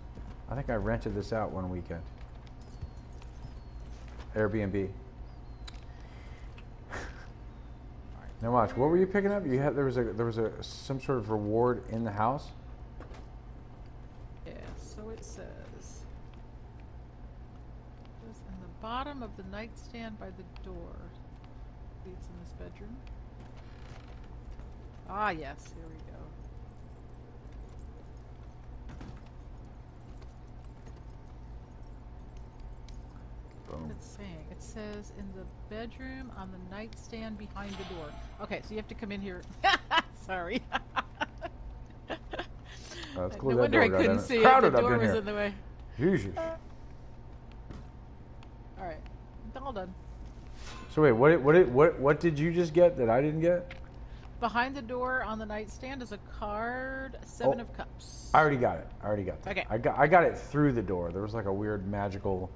B: I think I rented this out one weekend. Airbnb. Now watch. What were you picking up? You had there was some sort of reward in the house.
A: Yeah. So it says. It's in the bottom of the nightstand by the door. It's in this bedroom. Ah, yes. Here we go. It's saying. It says in the bedroom on the nightstand behind the door. Okay, so you have to come in here. Sorry.
B: It's cool.
A: No wonder I couldn't see it. The door was in the way.
B: Jesus.
A: All right, all done.
B: So wait, what did you just get that I didn't get?
A: Behind the door on the nightstand is a card, Seven of Cups.
B: I already got it.
A: Okay.
B: I got it through the door. There was like a weird magical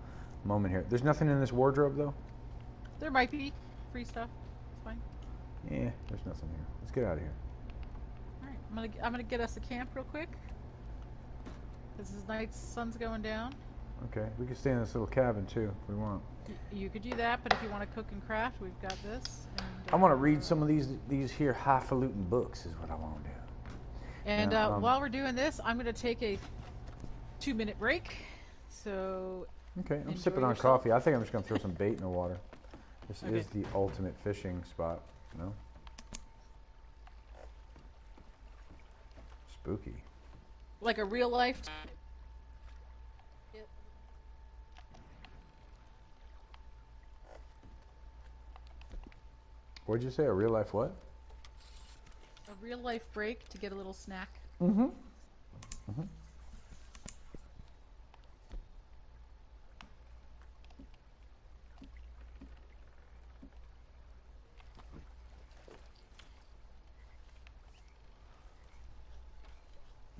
B: moment here. There's nothing in this wardrobe though?
A: There might be free stuff. It's fine.
B: Yeah, there's nothing here. Let's get out of here.
A: All right, I'm gonna get us a camp real quick. This is night, sun's going down.
B: Okay, we can stay in this little cabin too if we want.
A: You could do that, but if you want to cook and craft, we've got this. And,
B: I want to read some of these here highfalutin books is what I want to do.
A: And while we're doing this, I'm going to take a 2-minute break. So
B: Okay, I'm
A: Enjoy
B: sipping on
A: yourself.
B: coffee. I think I'm just going to throw some bait in the water. This
A: Okay.
B: is the ultimate fishing spot, you know? Spooky.
A: Like a real life.
B: What'd you say? A real life what?
A: A real life break to get a little snack.
B: Mm-hmm. Mm-hmm.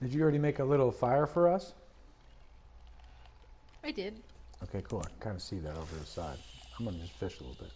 B: Did you already make a little fire for us?
A: I did.
B: Okay, cool. I can kind of see that over the side. I'm going to just fish a little bit.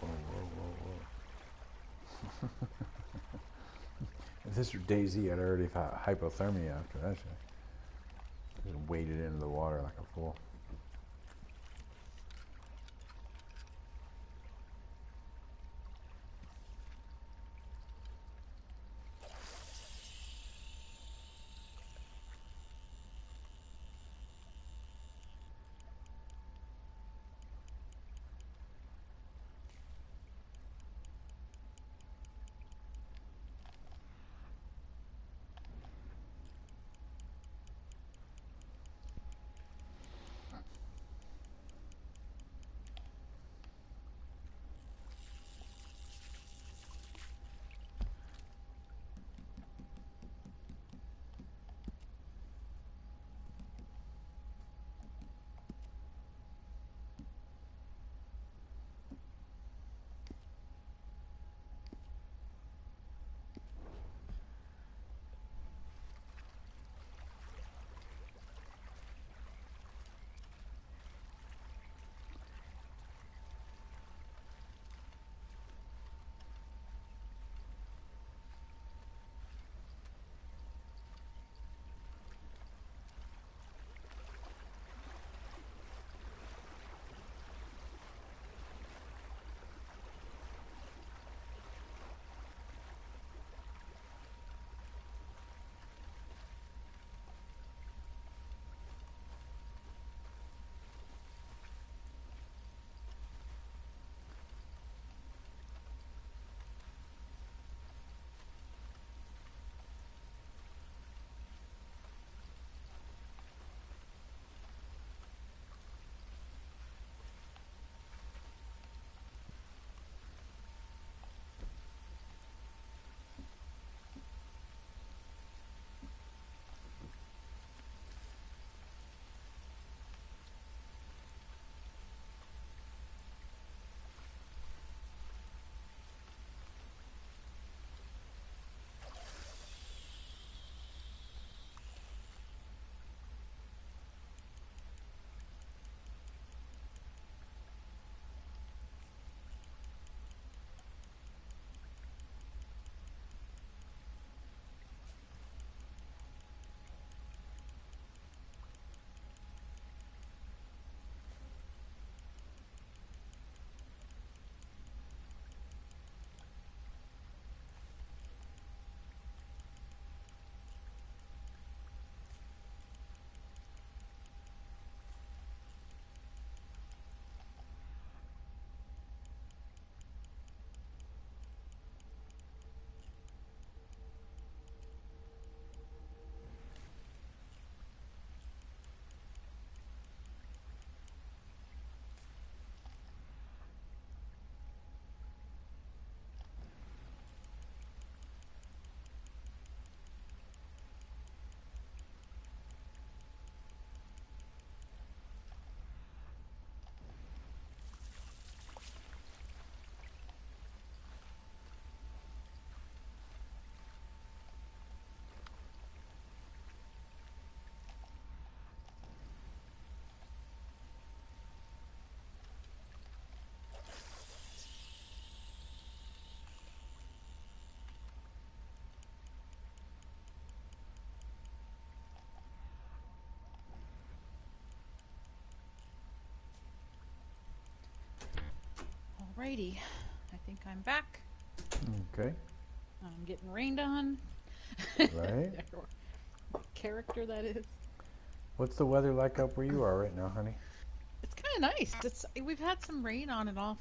B: Whoa, whoa, whoa, whoa. If this were DayZ, I'd already have hypothermia after that shit. Just waded into the water like a fool.
A: Alrighty. I think I'm back.
B: Okay.
A: I'm getting rained on.
B: Right.
A: My character, that is.
B: What's the weather like up where you are right now, honey?
A: It's kind of nice. We've had some rain on and off.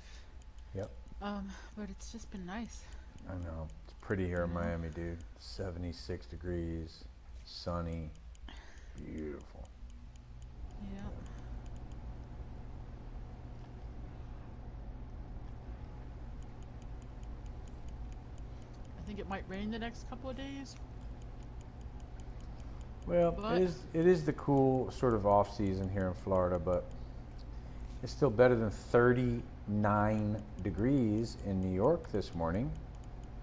B: Yep.
A: But it's just been nice.
B: I know. It's pretty here in Miami, dude. 76 degrees, sunny, beautiful.
A: Yeah. I think it might rain the next couple of days.
B: Well, it is the cool sort of off season here in Florida, but it's still better than 39 degrees in New York this morning.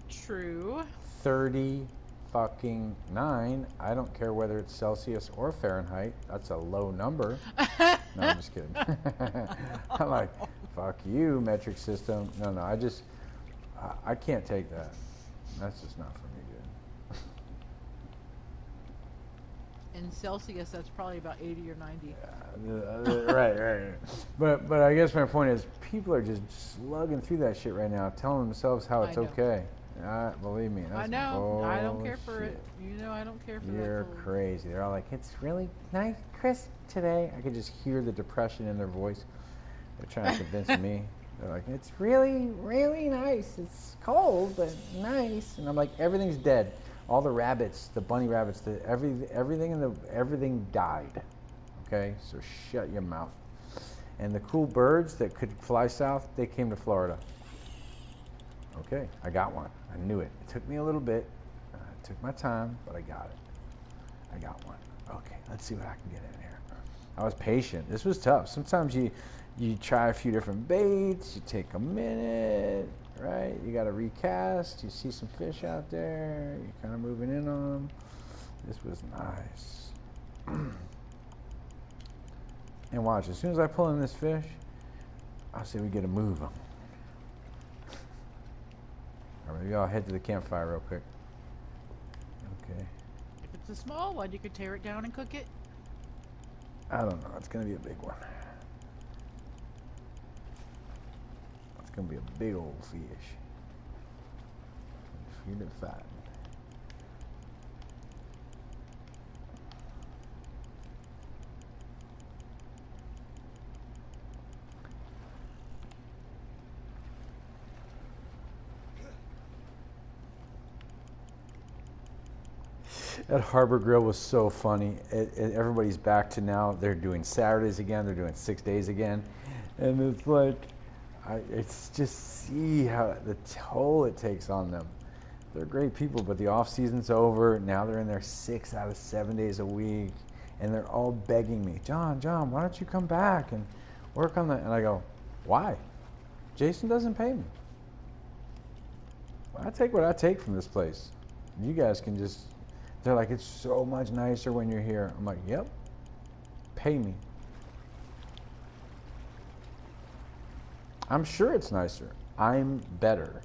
A: True.
B: 30 fucking 9. I don't care whether it's Celsius or Fahrenheit. That's a low number. No, I'm just kidding. I'm like, fuck you, metric system. No, I can't take that. That's just not for me, dude.
A: In Celsius, that's probably about 80 or 90.
B: Right. But I guess my point is, people are just slugging through that shit right now, telling themselves how it's okay. Believe me, that's
A: I know.
B: bullshit.
A: I don't care for it. You know, I don't care for that.
B: You're crazy. They're all like, it's really nice, crisp today. I could just hear the depression in their voice. They're trying to convince me. They're like, it's really, really nice. It's cold, but nice. And I'm like, everything's dead. All the rabbits, the bunny rabbits, everything died. Okay, so shut your mouth. And the cool birds that could fly south, they came to Florida. Okay, I got one. I knew it. It took me a little bit. It took my time, but I got it. I got one. Okay, let's see what I can get in here. I was patient. This was tough. Sometimes you try a few different baits. You take a minute, right? You got to recast. You see some fish out there. You're kind of moving in on them. This was nice. And watch, as soon as I pull in this fish, I'll say we get a move them. All right, maybe I'll head to the campfire real quick. Okay.
A: If it's a small one, you could tear it down and cook it.
B: I don't know. It's going to be a big one. It's going to be a big old fish. Feed it fat. That Harbor Grill was so funny. Everybody's back to now. They're doing Saturdays again. They're doing 6 days again. And it's like, it's just see how the toll it takes on them. They're great people, but the off season's over. Now they're in there 6 out of 7 days a week. And they're all begging me, John, why don't you come back and work on that? And I go, why? Jason doesn't pay me. I take what I take from this place. You guys can just... They're like, it's so much nicer when you're here. I'm like, yep, pay me. I'm sure it's nicer. I'm better.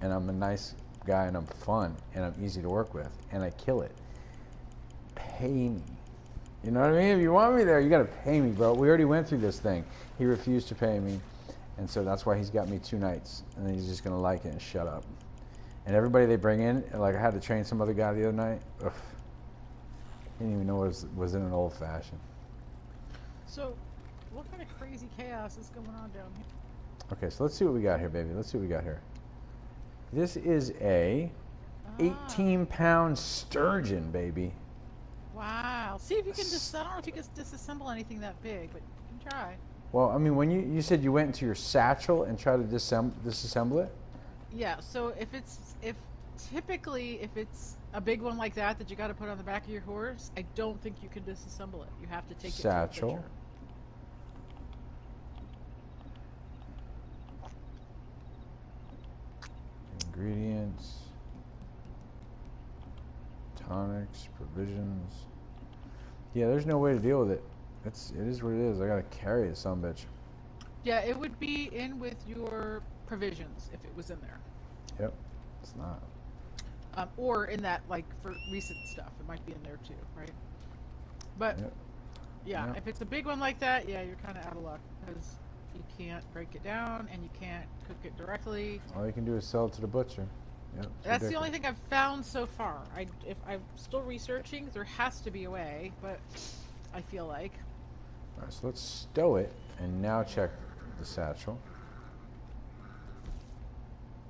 B: And I'm a nice guy and I'm fun and I'm easy to work with and I kill it. Pay me. You know what I mean? If you want me there, you got to pay me, bro. We already went through this thing. He refused to pay me. And so that's why he's got me 2 nights. And then he's just going to like it and shut up. And everybody they bring in, like I had to train some other guy the other night. Ugh. Didn't even know it was in an old fashioned.
A: So, what kind of crazy chaos is going on down here?
B: Okay, so let's see what we got here, baby. Let's see what we got here. This is a 18-pound sturgeon, baby.
A: Wow. See if you can I don't know if you can disassemble anything that big, but you can try.
B: Well, I mean, when you said you went into your satchel and tried to disassemble it?
A: Yeah, so typically if it's a big one like that you got to put on the back of your horse, I don't think you can disassemble it. You have to take
B: satchel.
A: It to a picture.
B: Ingredients, tonics, provisions. Yeah, there's no way to deal with it. It is what it is. I gotta carry it, son bitch.
A: Yeah, it would be in with your provisions if it was in there.
B: Yep, it's not.
A: Or in that, like, for recent stuff. It might be in there, too, right? But,
B: yep.
A: yeah, if it's a big one like that, yeah, you're kind of out of luck. Because You can't break it down, and you can't cook it directly.
B: All you can do is sell it to the butcher. Yep,
A: That's the only thing I've found so far. If I'm still researching, there has to be a way, but I feel like.
B: All right, so let's stow it, and now check the satchel.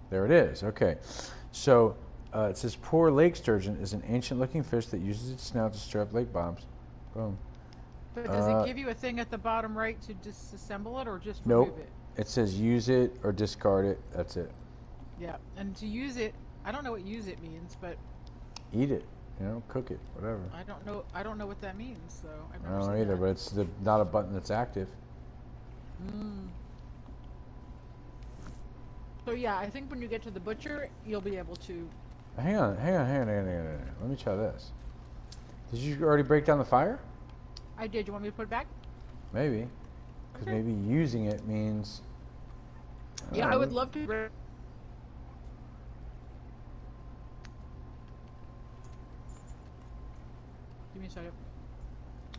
B: There it is. Okay, so it says poor lake sturgeon is an ancient-looking fish that uses its snout to stir up lake bottoms. Boom.
A: But does it give you a thing at the bottom right to disassemble it, or just
B: nope.
A: remove it?
B: It says use it or discard it. That's it.
A: Yeah, and to use it, I don't know what use it means, but
B: eat it. You know, cook it, whatever.
A: I don't know. I don't know what that means. So I've never
B: I don't
A: seen
B: either,
A: that.
B: but it's not a button that's active.
A: So yeah, I think when you get to the butcher, you'll be able to.
B: Hang on. Let me try this. Did you already break down the fire?
A: I did. You want me to put it back?
B: Maybe, because maybe using it means.
A: Yeah, I would love to. Give me a second.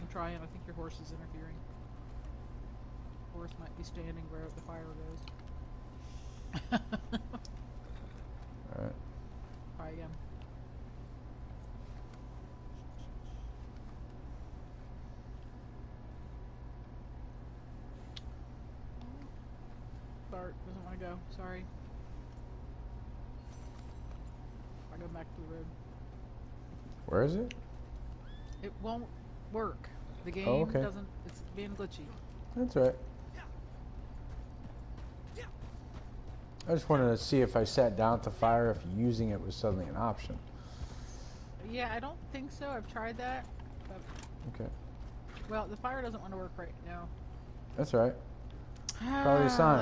A: I'm trying. I think your horse is interfering. Horse might be standing where the fire goes.
B: Alright.
A: Try again. Start. Doesn't want to go. Sorry. I go back to the road.
B: Where is it?
A: It won't work. The game doesn't. It's being glitchy.
B: That's right. I just wanted to see if I sat down to fire, if using it was suddenly an option.
A: Yeah, I don't think so. I've tried that.
B: Okay.
A: Well, the fire doesn't want to work right now.
B: That's all right. Probably a sign.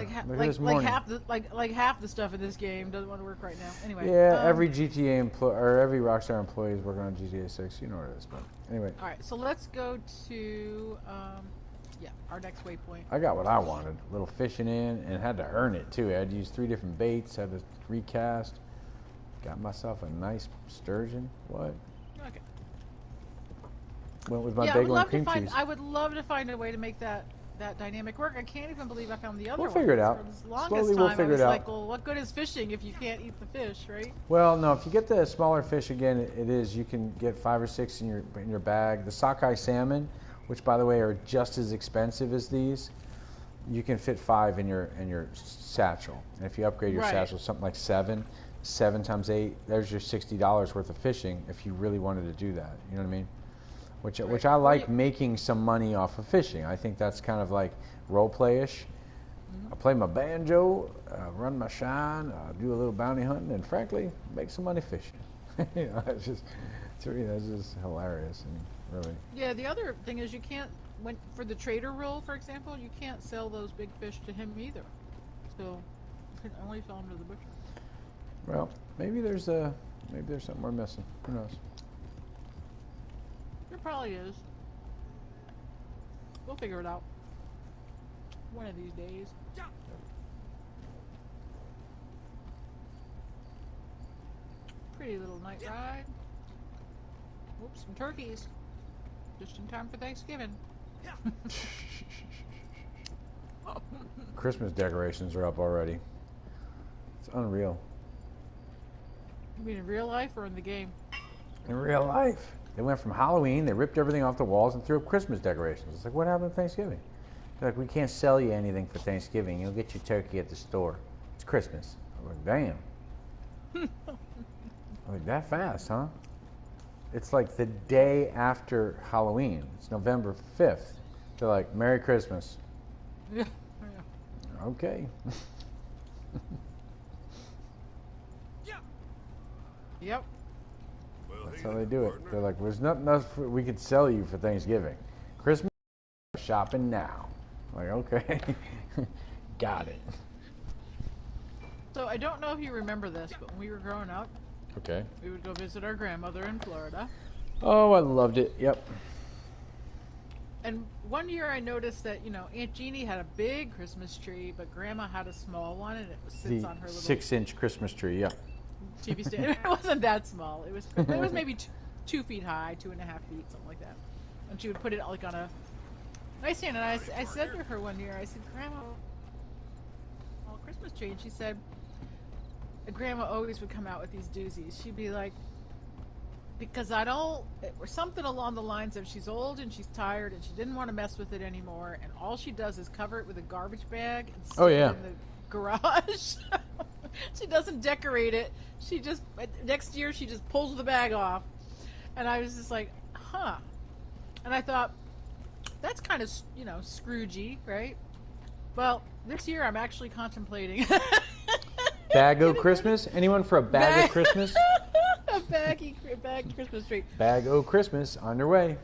A: Like half the stuff in this game doesn't want to work right now. Anyway.
B: Yeah, every GTA employee or every Rockstar employee is working on GTA 6. You know what it is, but anyway.
A: All right, so let's go to our next waypoint.
B: I got what I wanted. A little fishing in, and had to earn it too. I had to use 3 different baits. Had to recast. Got myself a nice sturgeon. What?
A: Okay.
B: Went with my bagel and cream cheese.
A: I would love to find a way to make that dynamic work. I can't even believe I found the other one.
B: We'll figure it out.
A: Slowly we'll figure it out. Like, well, what good is fishing if you can't eat the fish, right?
B: Well, no. If you get the smaller fish, again, it is. You can get 5 or 6 in your bag. The sockeye salmon, which by the way are just as expensive as these, you can fit 5 in your satchel. And if you upgrade your satchel, something like 7 times 8, there's your $60 worth of fishing. If you really wanted to do that, you know what I mean? Which I like making some money off of fishing. I think that's kind of like role play-ish. I play my banjo, run my shine, do a little bounty hunting, and frankly, make some money fishing. You know, it's just hilarious and really.
A: Yeah, the other thing is you can't, for the trader rule, for example, you can't sell those big fish to him either. So you can only sell them to the butcher.
B: Well, maybe there's something we're missing. Who knows?
A: There probably is. We'll figure it out one of these days. Pretty little night ride. Whoops, some turkeys. Just in time for Thanksgiving.
B: Christmas decorations are up already. It's unreal.
A: You mean in real life or in the game?
B: In real life. They went from Halloween, they ripped everything off the walls and threw up Christmas decorations. It's like, what happened to Thanksgiving? They're like, we can't sell you anything for Thanksgiving. You'll get your turkey at the store. It's Christmas. I'm like, damn. I'm like, that fast, huh? It's like the day after Halloween. It's November 5th. They're like, Merry Christmas.
A: Yeah.
B: Okay.
A: Yep.
B: That's how they do it. They're like, there's nothing else we could sell you for Thanksgiving. Christmas, shopping now. I'm like, okay. Got it.
A: So I don't know if you remember this, but when we were growing up,
B: okay,
A: we would go visit our grandmother in Florida.
B: Oh, I loved it. Yep.
A: And one year I noticed that, Aunt Jeannie had a big Christmas tree, but Grandma had a small one, and it sits on her little
B: 6-inch Christmas tree. Yep.
A: TV stand. It wasn't that small. It was maybe 2 feet high, 2.5 feet, something like that. And she would put it like on a nightstand. And I said to her one year, I said, Grandma, well, Christmas tree, and she said Grandma always would come out with these doozies. She'd be like, because I don't, or something along the lines of she's old and she's tired and she didn't want to mess with it anymore, and all she does is cover it with a garbage bag and stick it in the garage. She doesn't decorate it. She just, next year she just pulls the bag off. And I was just like, huh. And I thought, that's kind of, Scroogey, right? Well, this year I'm actually contemplating.
B: Bag-o Christmas? Anyone for a bag of Christmas?
A: A bagged Christmas tree.
B: Bag-o Christmas on your way.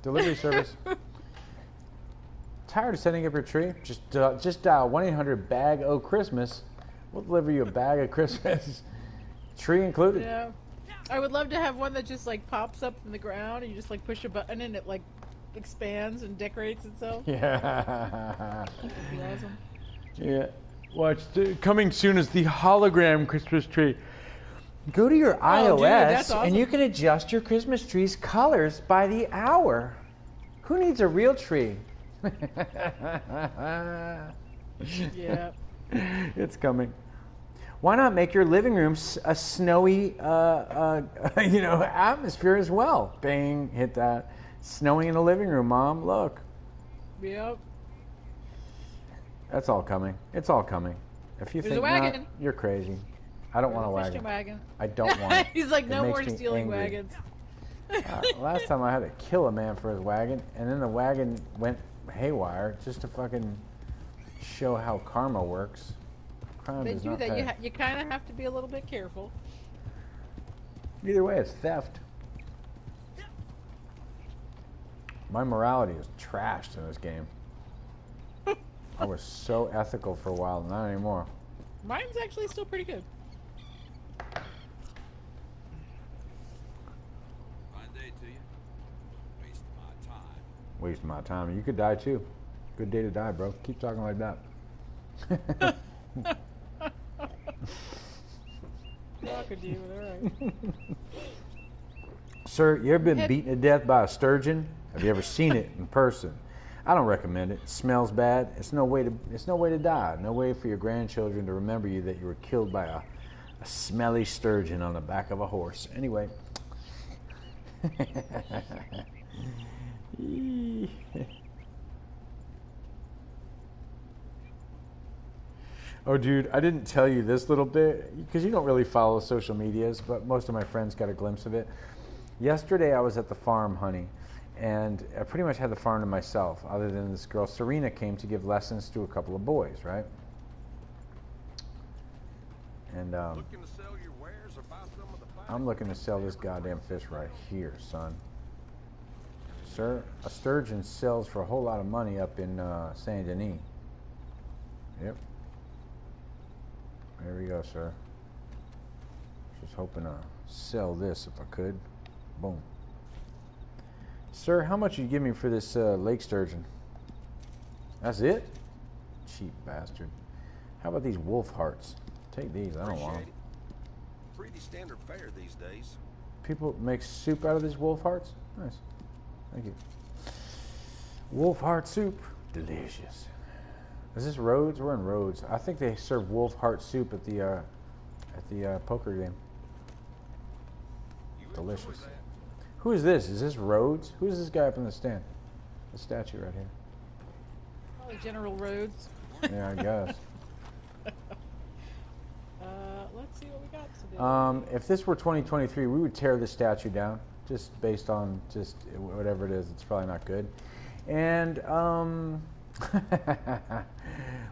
B: Delivery service. Tired of setting up your tree? Just dial 1-800-BAG-O Christmas. We'll deliver you a bag of Christmas. Tree included.
A: Yeah. I would love to have one that just like pops up from the ground and you just like push a button and it like expands and decorates itself.
B: Yeah.
A: That would be awesome.
B: Yeah. Watch. Coming soon is the hologram Christmas tree. Go to your iOS
A: awesome.
B: and you can adjust your Christmas tree's colors by the hour. Who needs a real tree?
A: Yeah.
B: It's coming. Why not make your living room a snowy, atmosphere as well? Bang, hit that. Snowing in the living room, Mom. Look.
A: Yep.
B: That's all coming. It's all coming. If you
A: There's
B: think
A: a wagon.
B: not, you're crazy. I don't want a
A: wagon.
B: I don't want it.
A: He's like,
B: It
A: no
B: makes
A: more
B: me
A: stealing
B: angry.
A: wagons.
B: Last time I had to kill a man for his wagon, and then the wagon went haywire just to fucking show how karma works. Crime
A: They
B: does
A: do
B: not
A: that.
B: pay.
A: You kind of have to be a little bit careful.
B: Either way, it's theft. My morality is trashed in this game. I was so ethical for a while, not anymore.
A: Mine's actually still pretty good.
C: Fine day to you. Waste my time.
B: Wasting my time. You could die too. Good day to die, bro. Keep talking like that.
A: Talking to you, all right.
B: Sir, you ever been beaten to death by a sturgeon? Have you ever seen it in person? I don't recommend it. It smells bad. It's no way to die. No way for your grandchildren to remember you that you were killed by a smelly sturgeon on the back of a horse. Anyway. Oh, dude, I didn't tell you this little bit because you don't really follow social medias, but most of my friends got a glimpse of it. Yesterday, I was at the farm, honey, and I pretty much had the farm to myself, other than this girl, Serena, came to give lessons to a couple of boys, right? And
C: Looking to sell your wares or buy some of the fine?
B: I'm looking to sell this goddamn fish right here, son. Sir, a sturgeon sells for a whole lot of money up in Saint Denis. Yep. There we go, sir. Just hoping to sell this if I could. Boom. Sir, how much you give me for this lake sturgeon? That's it? Cheap bastard. How about these wolf hearts? Take these. I don't want them.
C: Appreciate it. Pretty standard fare these days.
B: People make soup out of these wolf hearts? Nice. Thank you. Wolf heart soup. Delicious. Is this Rhodes? We're in Rhodes. I think they serve wolf heart soup at the poker game.
C: You
B: Delicious.
C: enjoy that?
B: Who is this? Is this Rhodes? Who is this guy up in the stand? The statue right here.
A: Probably General Rhodes.
B: Yeah, I guess.
A: Let's see what we got today.
B: If this were 2023, we would tear this statue down, just based on just whatever it is. It's probably not good. And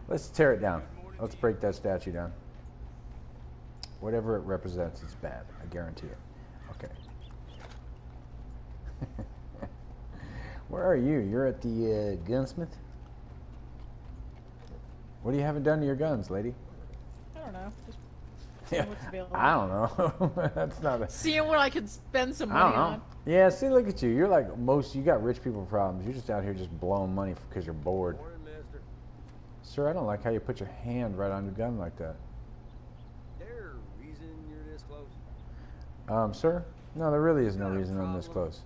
B: let's tear it down. Let's break that statue down. Whatever it represents, it's bad. I guarantee it. Okay. Where are you? You're at the gunsmith? What do you haven't done to your guns, lady?
A: I don't know. Just
B: Yeah,
A: seeing what's available.
B: I don't know. That's not a...
A: Seeing what I can spend some
B: I
A: money
B: don't know.
A: on.
B: Yeah, see, look at you. You're like you got rich people problems. You're just out here just blowing money because you're bored.
C: Morning, mister.
B: Sir, I don't like how you put your hand right on your gun like that.
C: There a reason you're this close?
B: Sir? No, there really is no reason I'm this close.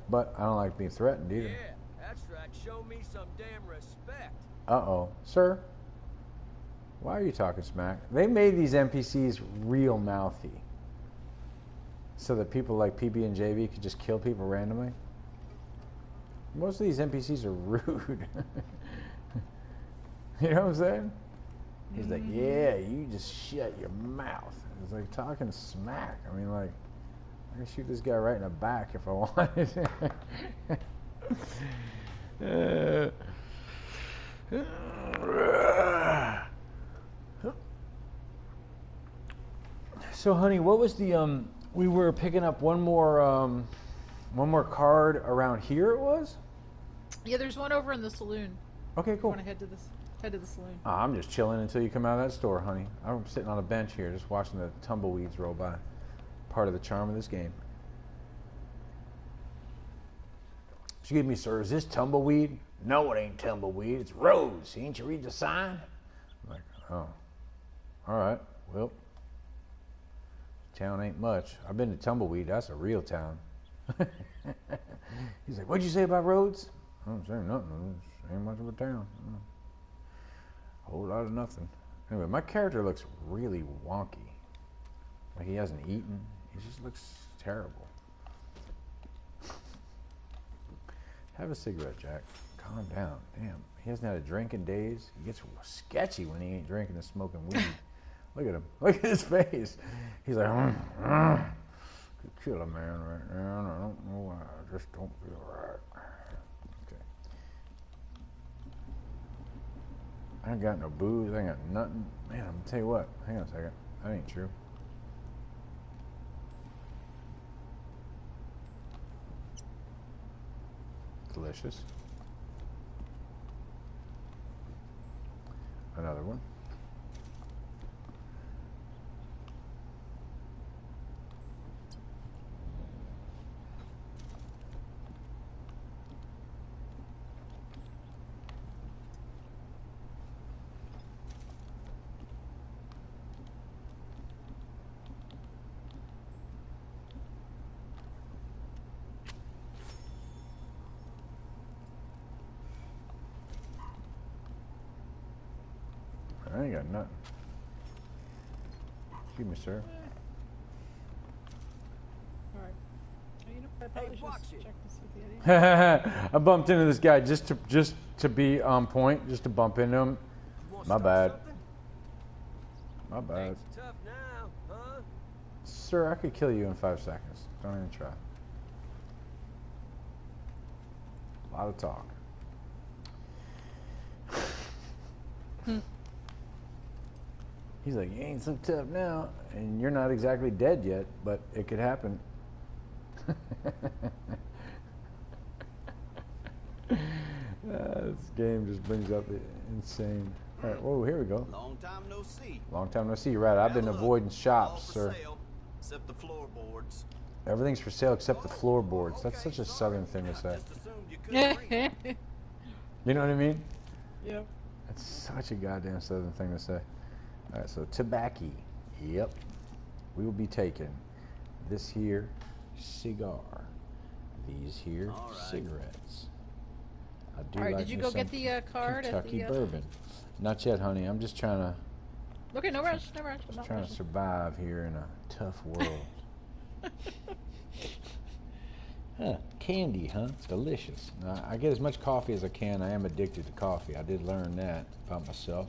B: But I don't like being threatened either.
C: Yeah, that's right. Show me some damn respect.
B: Uh-oh. Sir? Why are you talking smack? They made these NPCs real mouthy, so that people like PB and JV could just kill people randomly. Most of these NPCs are rude. You know what I'm saying? He's like, yeah, you just shut your mouth. It's like talking smack. I mean, like, I can shoot this guy right in the back if I wanted. So, honey, what was the we were picking up one more card around here. It was.
A: Yeah, there's one over in the saloon.
B: Okay, cool.
A: Want to head to the saloon?
B: I'm just chilling until you come out of that store, honey. I'm sitting on a bench here, just watching the tumbleweeds roll by. Part of the charm of this game. Excuse me, sir. Is this tumbleweed? No, it ain't tumbleweed. It's rose. Ain't you read the sign? I'm like, oh, all right. Well, town ain't much. I've been to Tumbleweed. That's a real town. He's like, what'd you say about roads? I'm saying nothing. It ain't much of a town. A whole lot of nothing. Anyway, my character looks really wonky. Like he hasn't eaten. He just looks terrible. Have a cigarette, Jack. Calm down. Damn. He hasn't had a drink in days. He gets sketchy when he ain't drinking and smoking weed. Look at him. Look at his face. He's like, could kill a man right now, and I don't know why. I just don't feel right. Okay. I ain't got no booze. I ain't got nothing. Man, I'm gonna tell you what. Hang on a second. That ain't true. Delicious. Another one. I ain't got nothing. Excuse me, sir.
A: All right. Oh, you know, I probably should check this with the idiot.
B: I bumped into this guy just to be on point, just to bump into him. My bad. My bad.
D: Tough now, huh?
B: Sir, I could kill you in 5 seconds. Don't even try. A lot of talk. He's like, you ain't so tough now, and you're not exactly dead yet, but it could happen. This game just brings up the insane. All right, whoa, here we go.
D: Long time no see.
B: Long time no see. You're right. I've been avoiding shops, sir.
D: Sale, except the floorboards.
B: Everything's for sale except the floorboards. That's such a southern thing to say.
D: Just assumed you couldn't read.
B: You know what I mean?
A: Yep.
B: That's such a goddamn southern thing to say. All right, so tobacco. Yep. We will be taking this here cigar. These here cigarettes. I do.
A: All right,
B: like
A: did you
B: me
A: go
B: some
A: get the card
B: Kentucky
A: at the
B: bourbon? Not yet, honey. I'm just trying to.
A: Okay, no rush, no rush. I'm not
B: Trying to
A: rushing.
B: survive here in a tough world. Huh, candy, huh? Delicious. Now, I get as much coffee as I can. I am addicted to coffee. I did learn that about myself.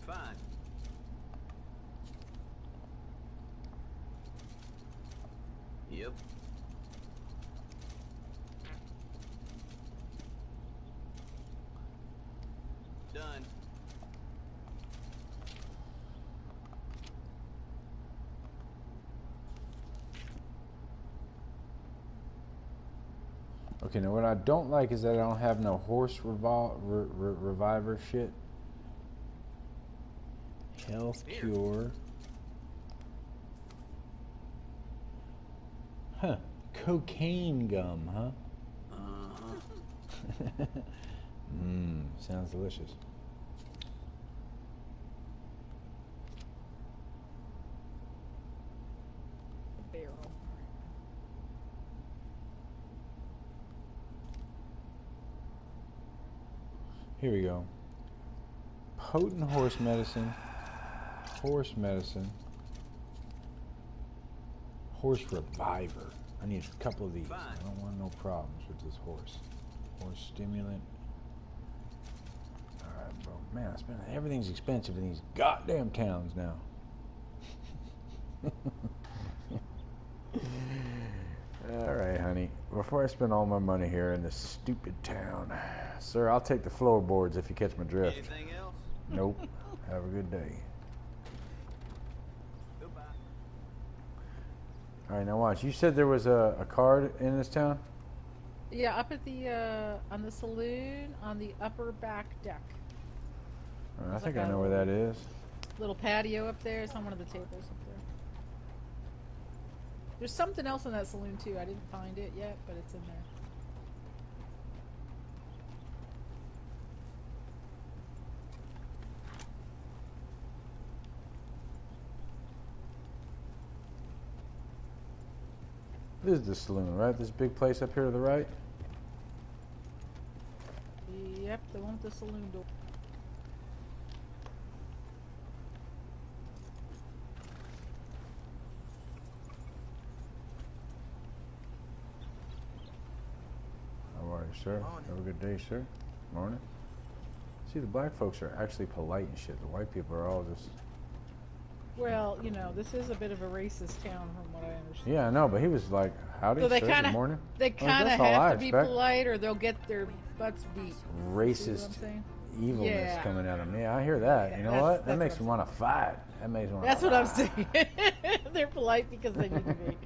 D: Fine. Yep. Done.
B: Okay, now what I don't like is that I don't have no horse reviver shit. Health cure. Huh. Cocaine gum, huh?
D: Uh-huh.
B: Sounds delicious.
A: Barrel.
B: Here we go. Potent horse medicine. Horse medicine. Horse reviver. I need a couple of these.
D: Fine.
B: I don't want no problems with this horse. Horse stimulant. Alright, bro. Man, everything's expensive in these goddamn towns now. Alright, honey. Before I spend all my money here in this stupid town, sir, I'll take the floorboards if you catch my drift.
D: Anything else?
B: Nope. Have a good day.
D: Goodbye.
B: Alright, now watch. You said there was a card in this town?
A: Yeah, up at the on the saloon on the upper back deck.
B: I think I know where that is.
A: Little patio up there. It's on one of the tables up there. There's something else in that saloon too. I didn't find it yet, but it's in there.
B: This is the saloon, right? This big place up here to the right?
A: Yep, the one with the saloon door.
B: How are you, sir? Have a good day, sir. Morning. See, the black folks are actually polite and shit. The white people are all just...
A: Well, you know, this is a bit of a racist town from what I understand.
B: Yeah, I know, but he was like, howdy,
A: So they
B: sir,
A: kind
B: good
A: of
B: morning.
A: they
B: Well,
A: kind of
B: that's all
A: have
B: I
A: to be
B: expect.
A: polite, or they'll get their butts beat. See what
B: Racist
A: I'm saying?
B: evilness
A: Yeah.
B: coming out of me. I hear that. You know
A: That's-
B: what? That
A: that's
B: makes
A: what
B: me want to fight. That makes me want
A: That's
B: to
A: what I'm saying. They're polite because they need to be.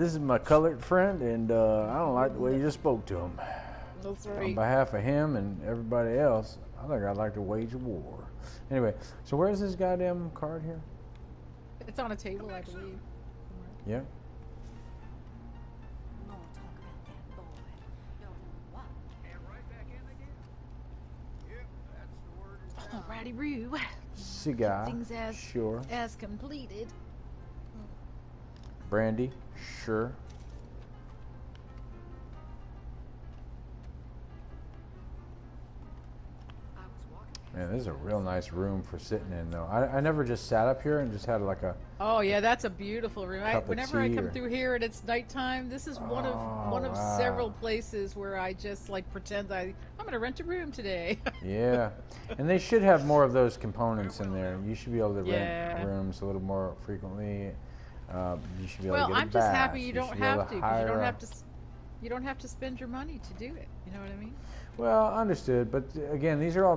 B: This is my colored friend, and I don't like the way you just spoke to him.
A: That's
B: On
A: right.
B: behalf of him and everybody else, I think I'd like to wage a war. Anyway, so where's this goddamn card here?
A: It's on a table, I believe.
B: Yeah.
E: More talk about that boy. Don't know what.
C: And right back in again? Yep, that's the word.
A: Alrighty, Roo.
B: Cigar.
A: Things
B: Sure.
A: as completed.
B: Brandy. Sure.
E: I was walking.
B: Man, this is a real nice room for sitting in, though. I never just sat up here and just had like a...
A: Oh yeah, that's a beautiful room.
B: Cup of
A: Whenever I
B: tea
A: come
B: or-
A: through here and it's nighttime, this is one of
B: wow.
A: several places where I just like pretend I'm gonna rent a room today.
B: Yeah. And they should have more of those components in there. You should be able to rent
A: Yeah.
B: rooms a little more frequently. You should be able
A: Well,
B: to get a
A: I'm just
B: bath.
A: happy you don't
B: should be able
A: have to, because
B: hire
A: you don't
B: a-
A: have to. You don't have to spend your money to do it. You know what I mean?
B: Well, understood, but again, these are all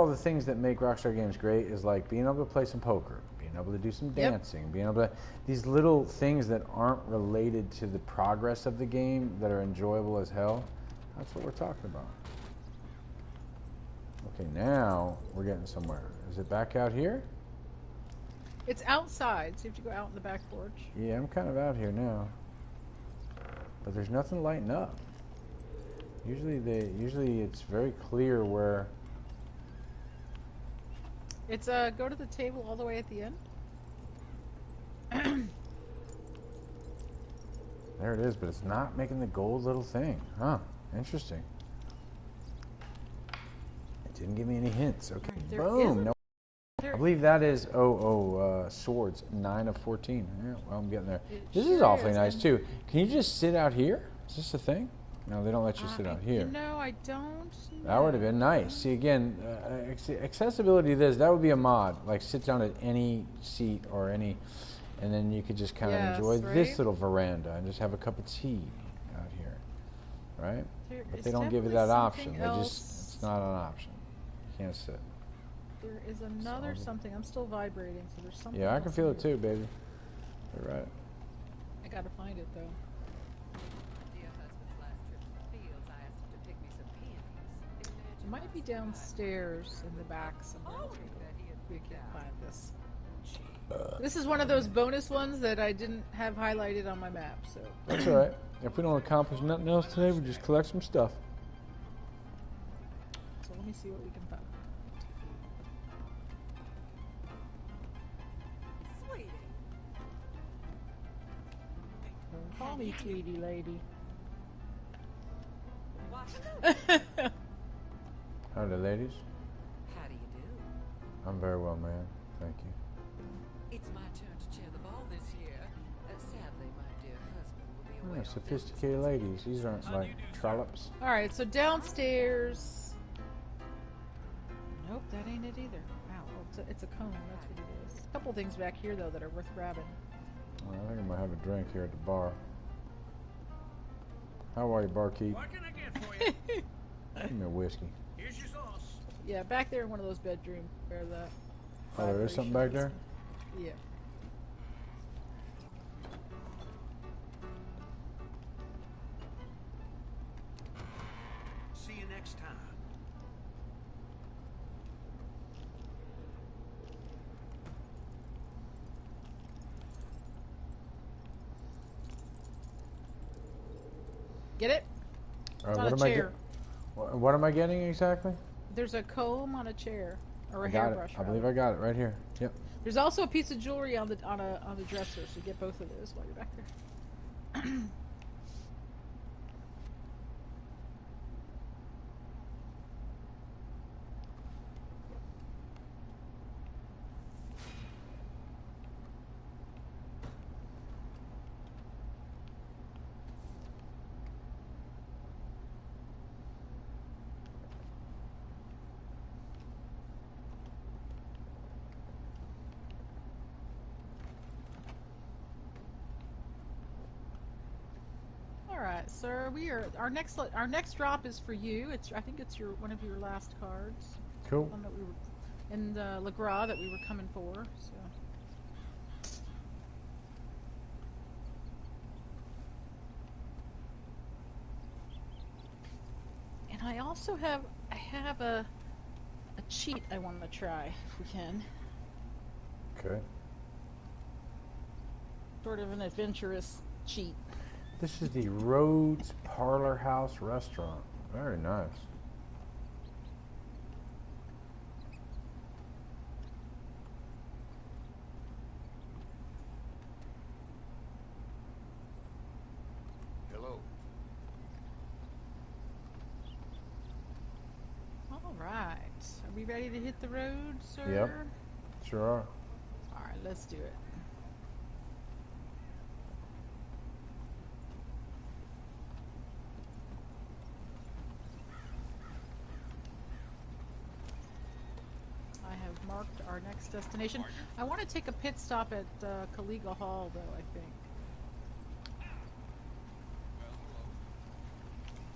B: the things that make Rockstar Games great, is like being able to play some poker, being able to do some
A: Yep.
B: dancing, being able to, these little things that aren't related to the progress of the game that are enjoyable as hell. That's what we're talking about. Okay, now we're getting somewhere. Is it back out here?
A: It's outside, so you have to go out in the back porch.
B: Yeah, I'm kind of out here now. But there's nothing lighting up. Usually it's very clear where.
A: It's go to the table all the way at the end.
B: There it is, but it's not making the gold little thing. Huh, interesting. It didn't give me any hints. Okay,
A: There
B: boom.
A: is
B: No,
A: There,
B: I believe that is, swords, 9 of 14. Yeah, well, I'm getting there.
A: It
B: This is
A: sure
B: awfully
A: is,
B: nice,
A: and-
B: too. Can you just sit out here? Is this a thing? No, they don't let you sit out here.
A: You know, I don't.
B: That would have been nice. See, again, accessibility to this, that would be a mod. Like, sit down at any seat or any, and then you could just kind of
A: Yes,
B: enjoy
A: right?
B: this little veranda and just have a cup of tea out here, right?
A: There
B: But
A: is
B: they don't give you
A: definitely
B: that option.
A: something
B: They
A: else.
B: just, it's not an option. You can't sit.
A: There is another
B: So-
A: something. I'm still vibrating, so there's something.
B: Yeah, I
A: else
B: can
A: in
B: feel it
A: here.
B: too, baby. You're right.
A: I gotta find it though.
E: Dear husband's last trip to the fields, I asked him to pick me some peonies.
A: It
E: Imagine
A: might be
E: my surprise
A: downstairs in the back somewhere.
E: Oh,
A: Let's take a
E: that he had
A: look. We
E: picked
A: can't
E: out.
A: find this. This is one of those bonus ones that I didn't have highlighted on my map, so.
B: That's all right. If we don't accomplish nothing else today, we just collect some stuff.
A: So let me see what we can find.
E: Sweetie.
A: Call me Tweety Lady.
E: Watch
B: Howdy, ladies.
E: How do you do?
B: I'm very well, ma'am. Thank you.
E: It's my turn to chair the ball this year. Sadly, my dear husband will be away on
B: Sophisticated ladies. These aren't like trollops.
A: All right, so downstairs. Nope, that ain't it either. Wow, it's a cone. That's what it is. A couple things back here though that are worth grabbing.
B: Well, I think I might have a drink here at the bar. How are you, barkeep?
C: What can I get for you?
B: Give me a whiskey.
C: Here's your sauce.
A: Yeah, back there in one of those bedrooms where the.
B: Oh, there is something back there?
A: Yeah.
C: See you next time.
A: Get it? It's on
B: what
A: a
B: am
A: chair.
B: What am I getting exactly?
A: There's a comb on a chair, or a
B: I got
A: hairbrush.
B: it. I believe I got it right here. Yep.
A: There's also a piece of jewelry on the dresser, so get both of those while you're back there. All right, sir. Our next drop is for you. I think it's one of your last cards.
B: Cool.
A: One that we were in Le Gras that we were coming for. So. And I also have a cheat I want to try if we can.
B: Okay.
A: Sort of an adventurous cheat.
B: This is the Rhodes Parlor House Restaurant. Very nice.
C: Hello.
A: All right. Are we ready to hit the road, sir?
B: Yep. Sure are.
A: All right, let's do it. I have marked our next destination. I want to take a pit stop at Caliga Hall, though, I think.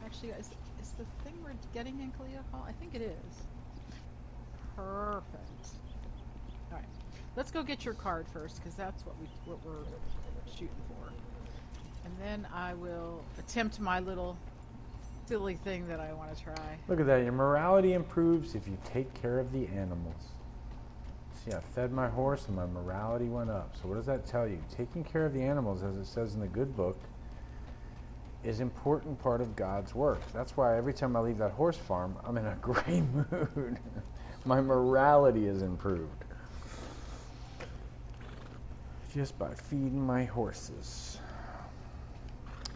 A: Actually, is the thing we're getting in Caliga Hall? I think it is. Perfect. All right, let's go get your card first, because that's what we're shooting for. And then I will attempt my little silly thing that I want to try.
B: Look at that. Your morality improves if you take care of the animals. See, I fed my horse and my morality went up. So what does that tell you? Taking care of the animals, as it says in the good book, is an important part of God's work. That's why every time I leave that horse farm, I'm in a great mood. My morality is improved. Just by feeding my horses.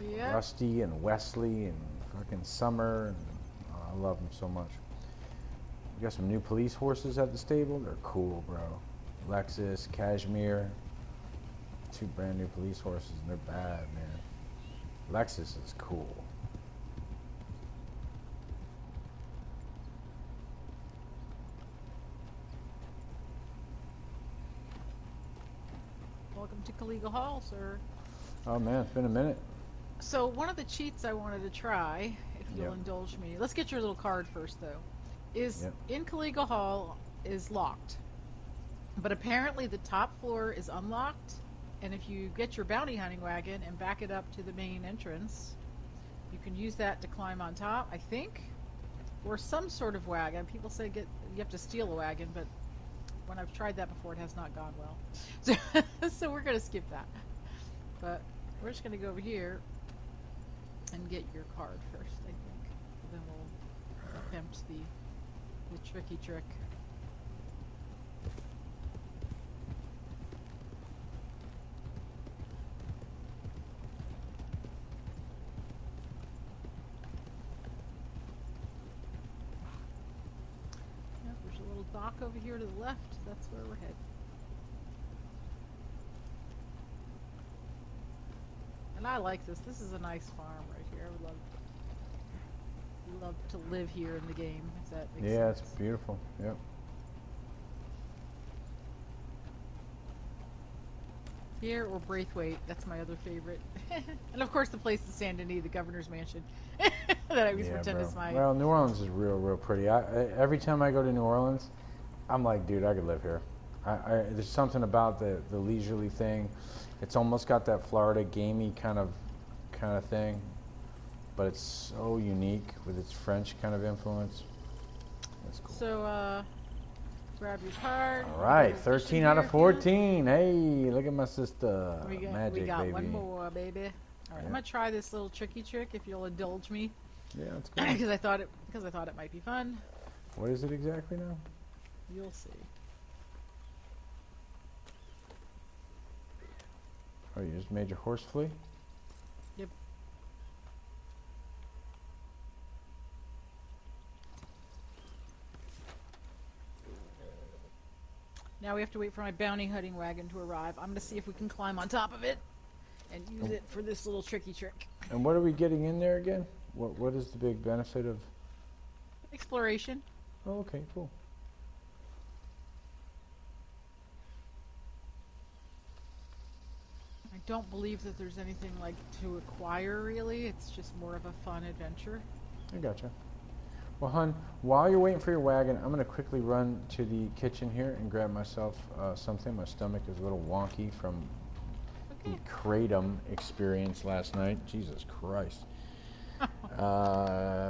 A: Yeah.
B: Rusty and Wesley and fucking Summer. And, I love them so much. We got some new police horses at the stable. They're cool, bro. Lexus, Cashmere. 2 brand new police horses, and they're bad, man. Lexus is cool.
A: Welcome to Caliga Hall, sir.
B: Oh man, it's been a minute.
A: So one of the cheats I wanted to try, if you'll
B: Yep.
A: indulge me, let's get your little card first, though, is
B: Yep.
A: in Caliga Hall is locked. But apparently the top floor is unlocked, and if you get your bounty hunting wagon and back it up to the main entrance, you can use that to climb on top, I think, or some sort of wagon. People say you have to steal a wagon, but when I've tried that before, it has not gone well. So we're going to skip that. But we're just going to go over here and get your card first, I think. Then we'll attempt the tricky trick. dock over here to the left. That's where we're headed. And I like this. This is a nice farm right here. I would love to live here in the game, if that makes sense.
B: Yeah, it's beautiful. Yep.
A: Here or Braithwaite, that's my other favorite. And of course the place in Saint Denis, the governor's mansion. That I always pretend is my...
B: Well, New Orleans is real pretty. Every time I go to New Orleans, I'm like, dude, I could live here. There's something about the leisurely thing. It's almost got that Florida gamey kind of thing, but it's so unique with its French kind of influence. That's cool.
A: So, grab your card.
B: All right, 13 out of 14. Hey, look at my sister.
A: We got
B: baby.
A: one more, baby. All right, I'm gonna try this little tricky trick if you'll indulge me.
B: Yeah, that's good.
A: Because I thought it might be fun.
B: What is it exactly now?
A: You'll see.
B: Oh, you just made your horse flee?
A: Yep. Now we have to wait for my bounty hunting wagon to arrive. I'm going to see if we can climb on top of it and use it for this little tricky trick.
B: And what are we getting in there again? What is the big benefit of...
A: Exploration.
B: Oh, okay, cool.
A: I don't believe that there's anything like to acquire really. It's just more of a fun adventure.
B: I gotcha. Well, hon, while you're waiting for your wagon, I'm going to quickly run to the kitchen here and grab myself something. My stomach is a little wonky from the kratom experience last night. Jesus Christ.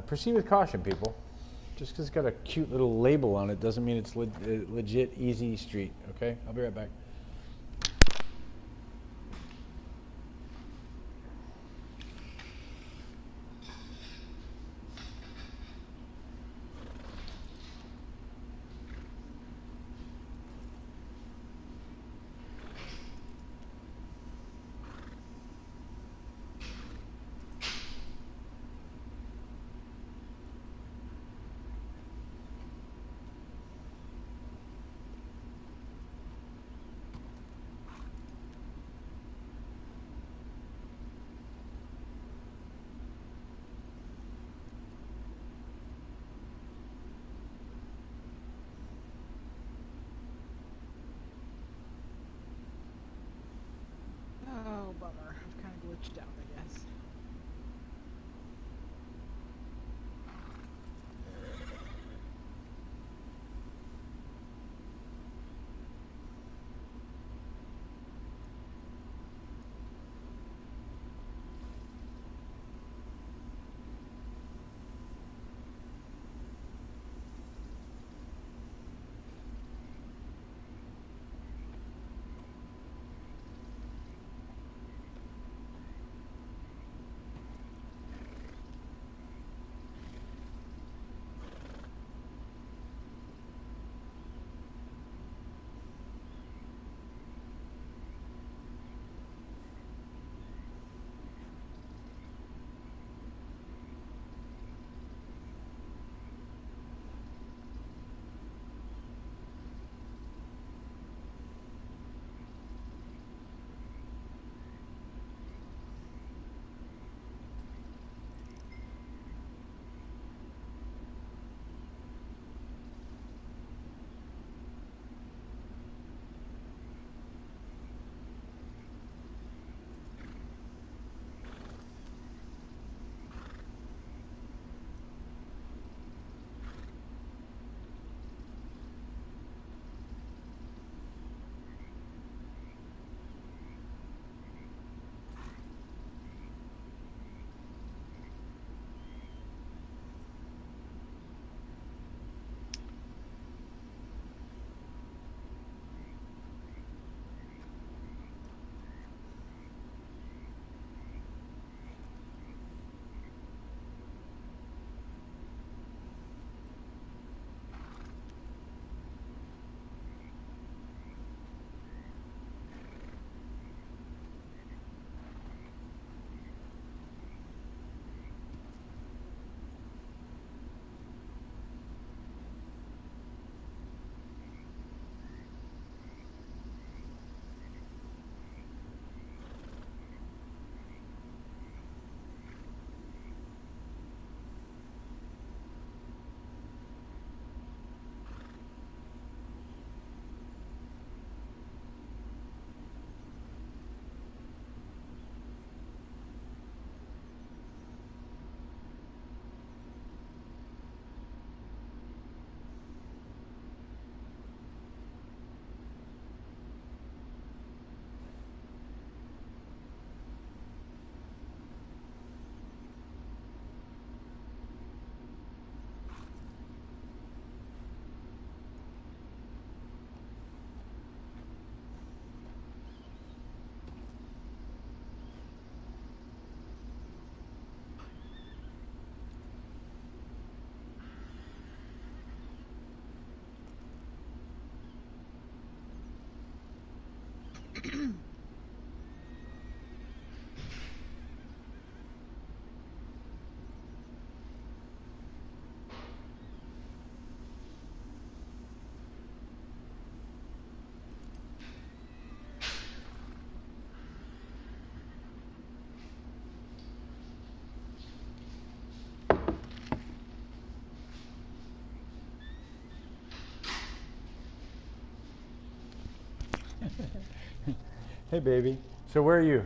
B: Proceed with caution, people. Just because it's got a cute little label on it doesn't mean it's legit easy street, okay? I'll be right back.
F: Hey, baby.
B: So where are you?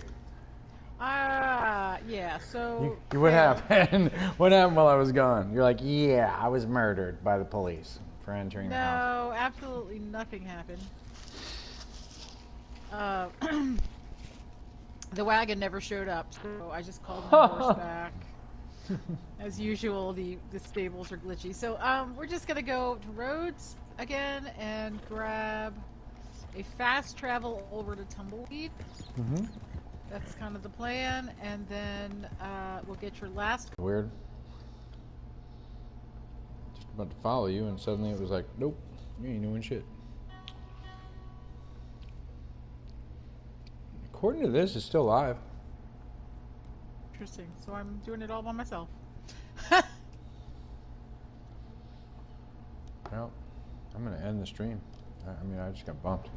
A: Yeah, so...
F: What happened? What happened while I was gone? You're like, yeah, I was murdered by the police for entering the house.
A: No, absolutely nothing happened. The wagon never showed up, so I just called my horse back. As usual, the stables are glitchy. So we're just gonna go to Rhodes again and grab a fast travel over to Tumbleweed.
F: Mm-hmm.
A: That's kind of the plan, and then we'll get your last.
F: Weird. Just about to follow you, and suddenly it was like, nope, you ain't doing shit. According to this, it's still live.
A: Interesting. So I'm doing it all by myself.
F: Well, I'm gonna end the stream. I mean, I just got bumped.